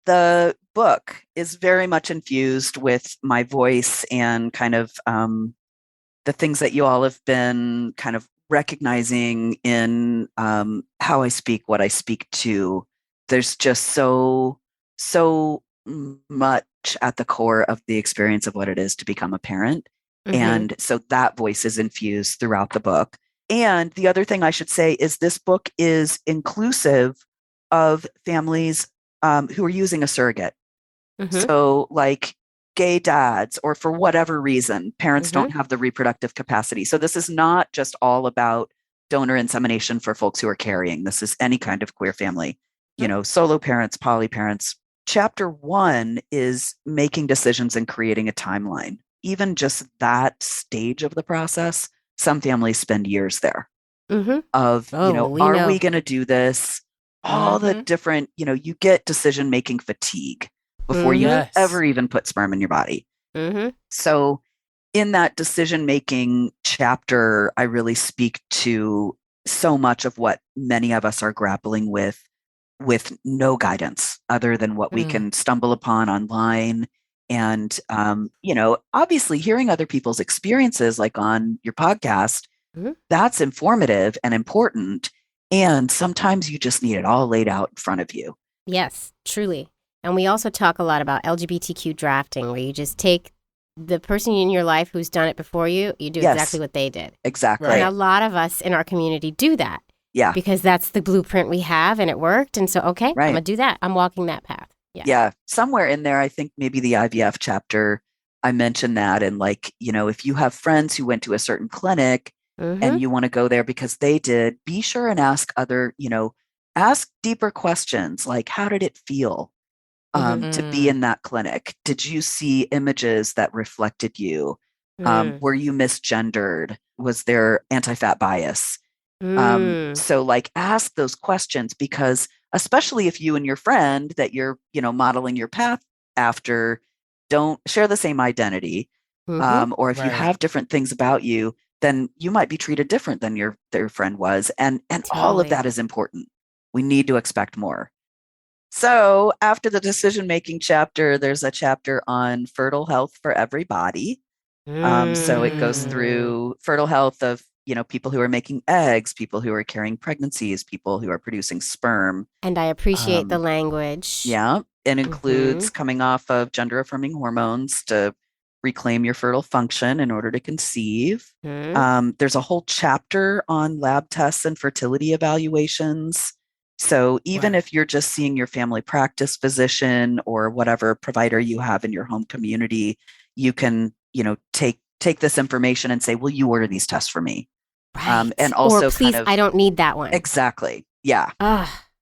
the book is very much infused with my voice and kind of the things that you all have been kind of recognizing in how I speak, what I speak to. There's just so much at the core of the experience of what it is to become a parent. And so that voice is infused throughout the book. And the other thing I should say is this book is inclusive of families who are using a surrogate. So, like gay dads, or for whatever reason, parents don't have the reproductive capacity. So, this is not just all about donor insemination for folks who are carrying. This is any kind of queer family, solo parents, poly parents. Chapter 1 is making decisions and creating a timeline. Even just that stage of the process, some families spend years there of, are we going to do this? All the different, you get decision making fatigue before you Yes. ever even put sperm in your body. So, in that decision making chapter, I really speak to so much of what many of us are grappling with no guidance other than what we can stumble upon online. And, obviously hearing other people's experiences, like on your podcast, that's informative and important. And sometimes you just need it all laid out in front of you. Yes, truly. And we also talk a lot about LGBTQ drafting, where you just take the person in your life who's done it before you, you do exactly what they did. Exactly. And a lot of us in our community do that. Yeah. Because that's the blueprint we have and it worked. And so, okay, Right. I'm going to do that. I'm walking that path. Yeah. Somewhere in there, I think maybe the IVF chapter, I mentioned that. And like, if you have friends who went to a certain clinic and you want to go there because they did, be sure and ask ask deeper questions like, how did it feel to be in that clinic? Did you see images that reflected you? Were you misgendered? Was there anti-fat bias? So like ask those questions, because especially if you and your friend that you're, modeling your path after don't share the same identity, or if you have different things about you, then you might be treated different than their friend was. And all of that is important. We need to expect more. So after the decision-making chapter, there's a chapter on fertile health for everybody. So it goes through fertile health of, people who are making eggs, people who are carrying pregnancies, people who are producing sperm. And I appreciate the language. Yeah. It includes coming off of gender-affirming hormones to reclaim your fertile function in order to conceive. There's a whole chapter on lab tests and fertility evaluations. So even if you're just seeing your family practice physician or whatever provider you have in your home community, you can, take this information and say, will you order these tests for me? Right. And also or please, I don't need that one. Exactly. Yeah.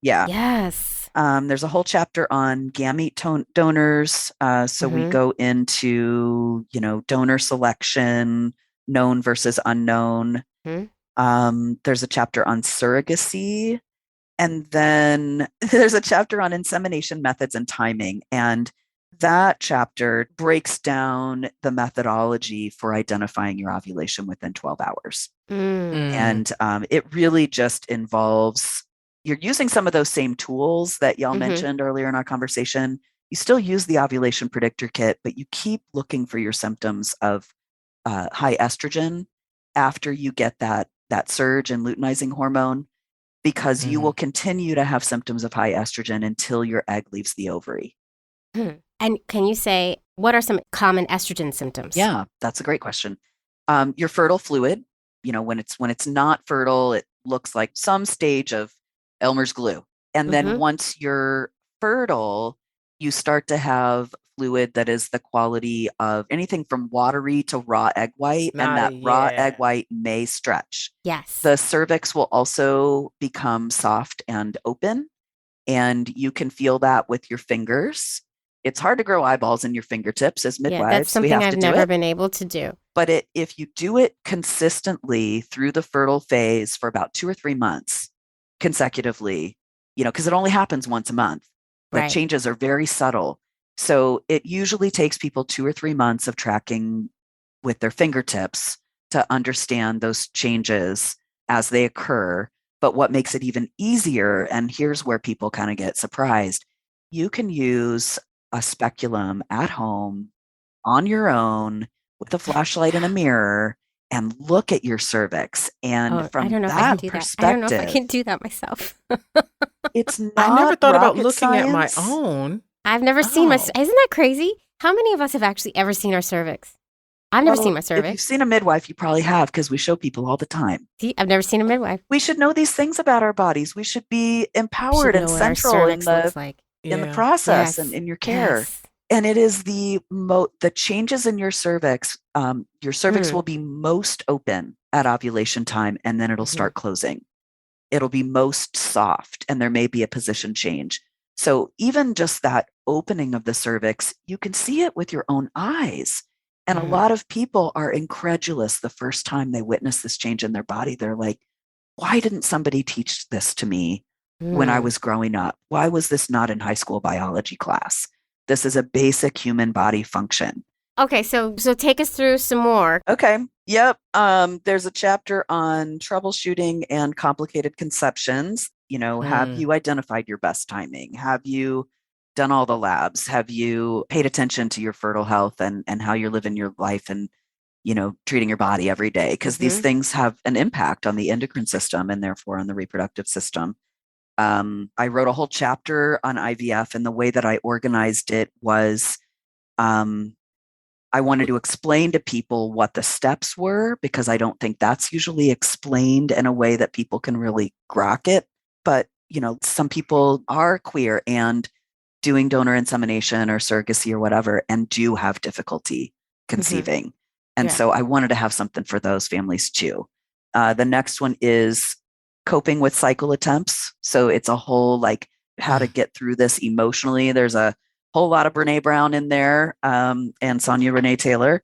Yeah. Yes. There's a whole chapter on gamete donors. So we go into, donor selection, known versus unknown. There's a chapter on surrogacy. And then there's a chapter on insemination methods and timing. And that chapter breaks down the methodology for identifying your ovulation within 12 hours. And it really just involves, you're using some of those same tools that y'all mentioned earlier in our conversation. You still use the ovulation predictor kit, but you keep looking for your symptoms of high estrogen after you get that surge in luteinizing hormone, because you will continue to have symptoms of high estrogen until your egg leaves the ovary. And can you say, what are some common estrogen symptoms? Yeah, that's a great question. Your fertile fluid, when it's not fertile, it looks like some stage of Elmer's glue. And then once you're fertile, you start to have fluid that is the quality of anything from watery to raw egg white. And that raw egg white may stretch. Yes. The cervix will also become soft and open. And you can feel that with your fingers. It's hard to grow eyeballs in your fingertips as midwives. Yeah, that's something I've never been able to do. But if you do it consistently through the fertile phase for about 2 or 3 months consecutively, because it only happens once a month, the changes are very subtle. So it usually takes people 2 or 3 months of tracking with their fingertips to understand those changes as they occur. But what makes it even easier, and here's where people kind of get surprised, you can use a speculum at home on your own with a flashlight and a mirror and look at your cervix. And I from don't know if I can that do that. I don't know if I perspective, can do that myself. it's I never not thought about rocket looking at my science. own. I've never seen my. Oh. Isn't that crazy? How many of us have actually ever seen our cervix? I've never seen my If you've cervix. seen a midwife, you probably have, because we show people all the time. See, I've never seen a midwife. We should know these things about our bodies. We should be We empowered should and know what our central in cervix the looks like. Yeah. process Yes. and in your care. Yes. And it is the changes in your cervix. Your cervix will be most open at ovulation time, and then it'll start closing. It'll be most soft, and there may be a position change. So even just that opening of the cervix, you can see it with your own eyes. And a lot of people are incredulous the first time they witness this change in their body. They're like, why didn't somebody teach this to me when I was growing up? Why was this not in high school biology class? This is a basic human body function. Okay, so take us through some more. Okay. Yep. There's a chapter on troubleshooting and complicated conceptions. Have you identified your best timing? Have you done all the labs? Have you paid attention to your fertile health and how you're living your life and, treating your body every day? Because these things have an impact on the endocrine system and therefore on the reproductive system. I wrote a whole chapter on IVF, and the way that I organized it was I wanted to explain to people what the steps were, because I don't think that's usually explained in a way that people can really grok it. But, some people are queer and doing donor insemination or surrogacy or whatever, and do have difficulty conceiving. And so I wanted to have something for those families too. The next one is coping with cycle attempts. So it's a whole how to get through this emotionally. There's a whole lot of Brene Brown in there, and Sonia Renee Taylor.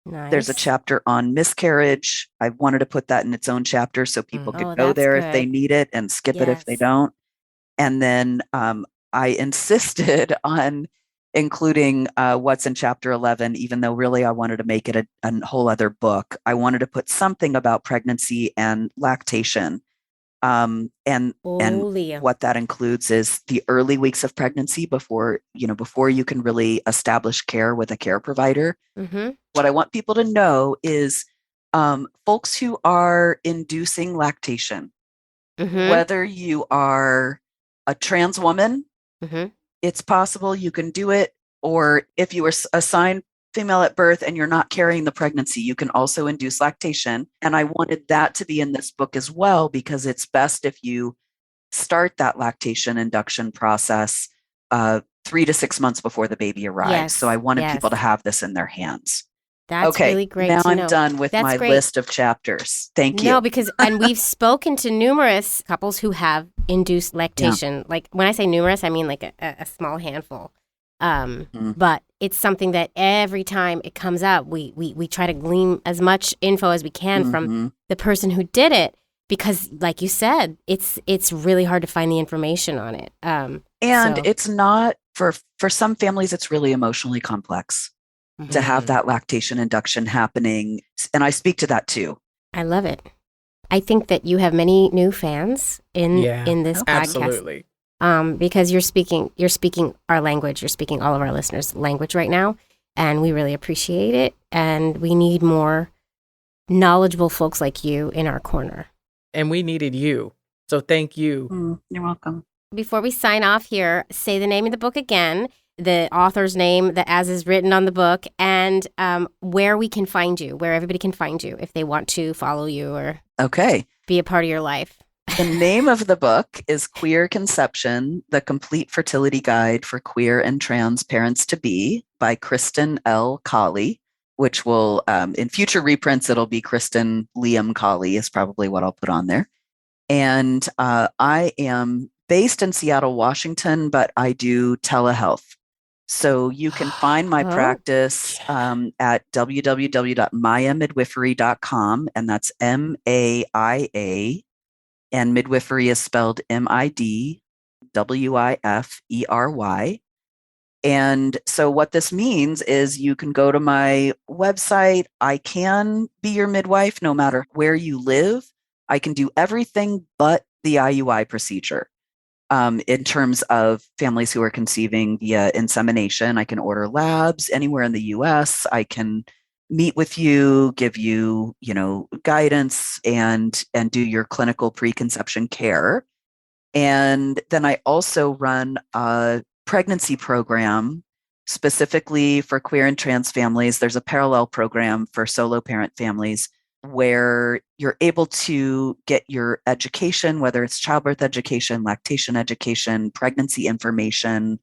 Nice. There's a chapter on miscarriage. I wanted to put that in its own chapter so people could go there if they need it and skip it if they don't. And then I insisted on including what's in chapter 11, even though really I wanted to make it a whole other book. I wanted to put something about pregnancy and lactation. And what that includes is the early weeks of pregnancy before you can really establish care with a care provider. What I want people to know is folks who are inducing lactation, whether you are a trans woman, it's possible you can do it. Or if you were assigned female at birth and you're not carrying the pregnancy, you can also induce lactation. And I wanted that to be in this book as well, because it's best if you start that lactation induction process 3 to 6 months before the baby arrives. So I wanted people to have this in their hands. That's really great. Now I'm done with my list of chapters. Thank you. No, because and we've spoken to numerous couples who have induced lactation. Like when I say numerous, I mean like a small handful. But it's something that every time it comes up, we try to glean as much info as we can from the person who did it, because like you said, it's really hard to find the information on it. It's not for some families, it's really emotionally complex to have that lactation induction happening. And I speak to that too. I love it. I think that you have many new fans in this podcast. Absolutely. Because you're speaking our language, you're speaking all of our listeners' language right now, and we really appreciate it. And we need more knowledgeable folks like you in our corner. And we needed you. So thank you. You're welcome. Before we sign off here, say the name of the book again, the author's name as is written on the book, and where we can find you, where everybody can find you if they want to follow you or be a part of your life. The name of the book is Queer Conception, The Complete Fertility Guide for Queer and Trans Parents-to-Be by Kristen L. Colley, which will, in future reprints, it'll be Kristen Liam Colley is probably what I'll put on there. And I am based in Seattle, Washington, but I do telehealth. So you can find my practice at www.mayamidwifery.com, and that's MAIA. And midwifery is spelled MIDWIFERY. And so what this means is you can go to my website. I can be your midwife no matter where you live. I can do everything but the IUI procedure. In terms of families who are conceiving via insemination, I can order labs anywhere in the US. I can meet with you, give you, guidance and do your clinical preconception care. And then I also run a pregnancy program specifically for queer and trans families. There's a parallel program for solo parent families where you're able to get your education, whether it's childbirth education, lactation education, pregnancy information,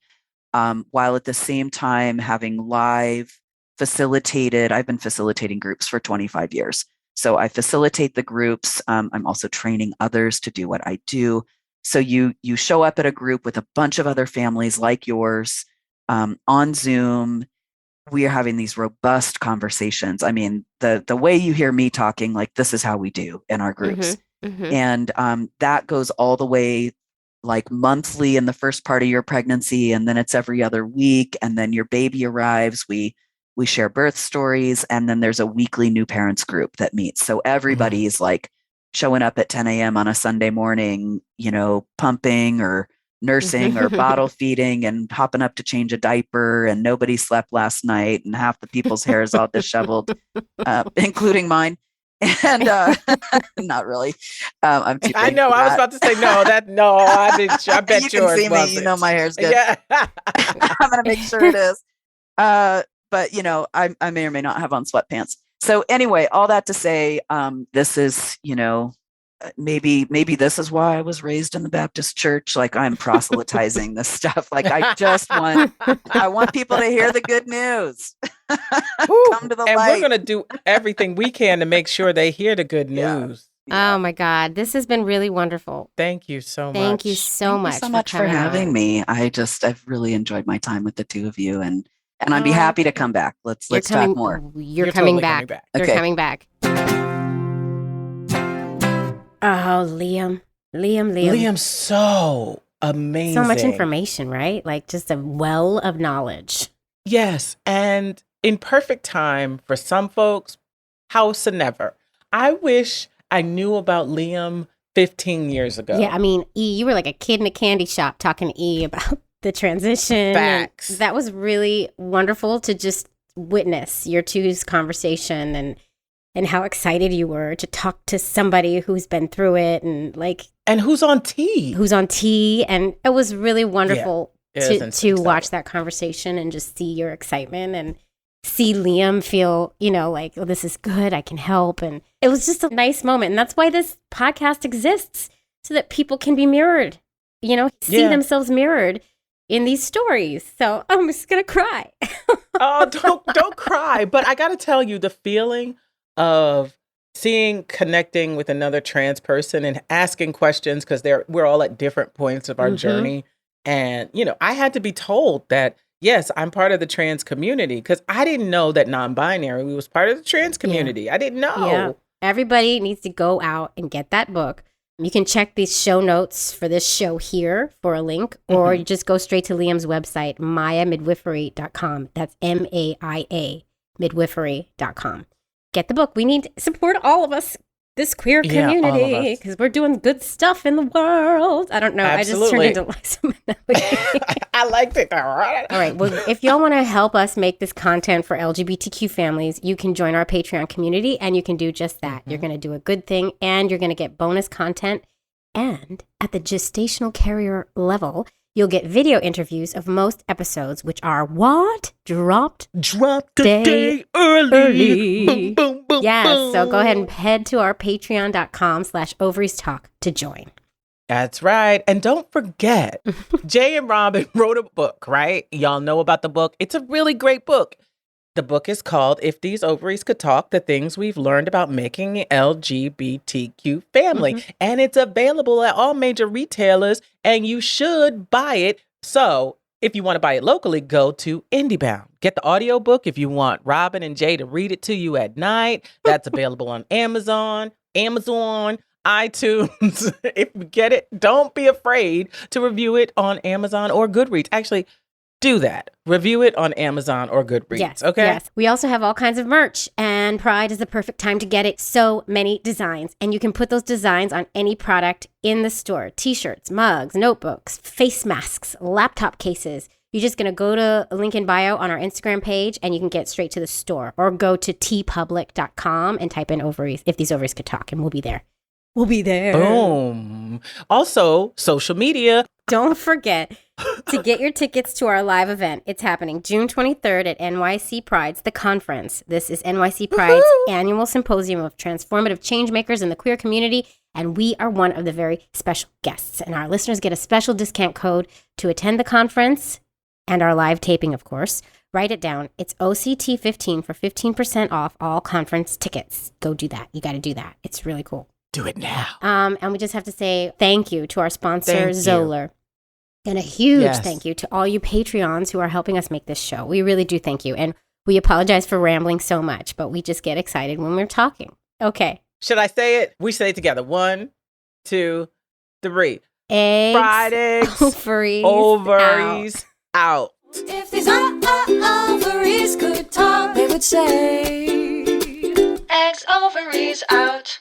while at the same time having live facilitated. I've been facilitating groups for 25 years. So I facilitate the groups. I'm also training others to do what I do. So you show up at a group with a bunch of other families like yours on Zoom. We are having these robust conversations. I mean, the way you hear me talking, like this is how we do in our groups. And that goes all the way like monthly in the first part of your pregnancy, and then it's every other week, and then your baby arrives. We share birth stories, and then there's a weekly new parents group that meets. So everybody's like showing up at 10 a.m. on a Sunday morning, pumping or nursing or bottle feeding and hopping up to change a diaper, and nobody slept last night, and half the people's hair is all disheveled, including mine. And not really. I'm too big I know. for I was that. about to say no. I bet you yours can see wasn't. me. My hair's good. Yeah. I'm gonna make sure it is. But I may or may not have on sweatpants. So anyway, all that to say, this is, maybe this is why I was raised in the Baptist church. Like I'm proselytizing this stuff. Like I want people to hear the good news. Come to the and light. we're going to do everything we can to make sure they hear the good news. Oh my God. This has been really wonderful. Thank you so much. Thank you so much. Thank you so much for having on. me. I've really enjoyed my time with the two of you, and I'd be happy to come back. Let's talk more. You're coming totally back. coming back. You're Okay. coming back. Oh, Liam. Liam's so amazing. So much information, right? Like just a well of knowledge. Yes. And in perfect time for some folks, house and never. I wish I knew about Liam 15 years ago. Yeah, I mean, E, you were like a kid in a candy shop talking to E about the transition. Facts. And that was really wonderful to just witness your two's conversation and how excited you were to talk to somebody who's been through it and who's on T. And it was really wonderful to exciting. watch that conversation and just see your excitement and see Liam feel, like, oh, this is good, I can help. And it was just a nice moment. And that's why this podcast exists, so that people can be mirrored, see themselves mirrored in these stories. So I'm just going to cry. Oh, don't cry. But I got to tell you, the feeling of connecting with another trans person and asking questions, because we're all at different points of our journey. And, I had to be told that, yes, I'm part of the trans community, because I didn't know that non-binary was part of the trans community. I didn't know. Yeah. Everybody needs to go out and get that book. You can check these show notes for this show here for a link, or you just go straight to Liam's website, MaiaMidwifery.com. That's MAIA, midwifery.com. Get the book. We need to support all of us, this queer community, because we're doing good stuff in the world. I don't know. Absolutely. I just turned into Liza Minnelli. I liked it. All right. Well, if y'all want to help us make this content for LGBTQ families, you can join our Patreon community, and you can do just that. You're going to do a good thing, and you're going to get bonus content. And at the gestational carrier level, you'll get video interviews of most episodes, which are what? Dropped a day early. Boom, boom, boom, Yes. boom. So go ahead and head to our patreon.com/ovariestalk to join. That's right. And don't forget, Jay and Robin wrote a book, right? Y'all know about the book. It's a really great book. The book is called If These Ovaries Could Talk, The Things We've Learned About Making an LGBTQ Family. And it's available at all major retailers, and you should buy it. So if you want to buy it locally, go to IndieBound. Get the audiobook if you want Robin and Jay to read it to you at night. That's available on Amazon, iTunes. If you get it, don't be afraid to review it on Amazon or Goodreads. Actually, do that. Review it on Amazon or Goodreads. Yes. Okay. Yes. We also have all kinds of merch, and Pride is the perfect time to get it. So many designs, and you can put those designs on any product in the store. T-shirts, mugs, notebooks, face masks, laptop cases. You're just going to go to a link in bio on our Instagram page, and you can get straight to the store, or go to tpublic.com and type in ovaries, if these ovaries could talk, and we'll be there. We'll be there. Boom. Also, social media. Don't forget to get your tickets to our live event. It's happening June 23rd at NYC Pride's The Conference. This is NYC Pride's annual symposium of transformative change makers in the queer community, and we are one of the very special guests. And our listeners get a special discount code to attend the conference and our live taping, of course. Write it down. It's OCT15 for 15% off all conference tickets. Go do that. You got to do that. It's really cool. Do it now. And we just have to say thank you to our sponsor, Thank you. Zoller. And a huge Yes. thank you to all you Patreons who are helping us make this show. We really do thank you. And we apologize for rambling so much, but we just get excited when we're talking. Okay. Should I say it? We say it together. 1, 2, 3. Eggs, Fried eggs, ovaries, out. If these ovaries could talk, they would say, Eggs, ovaries out.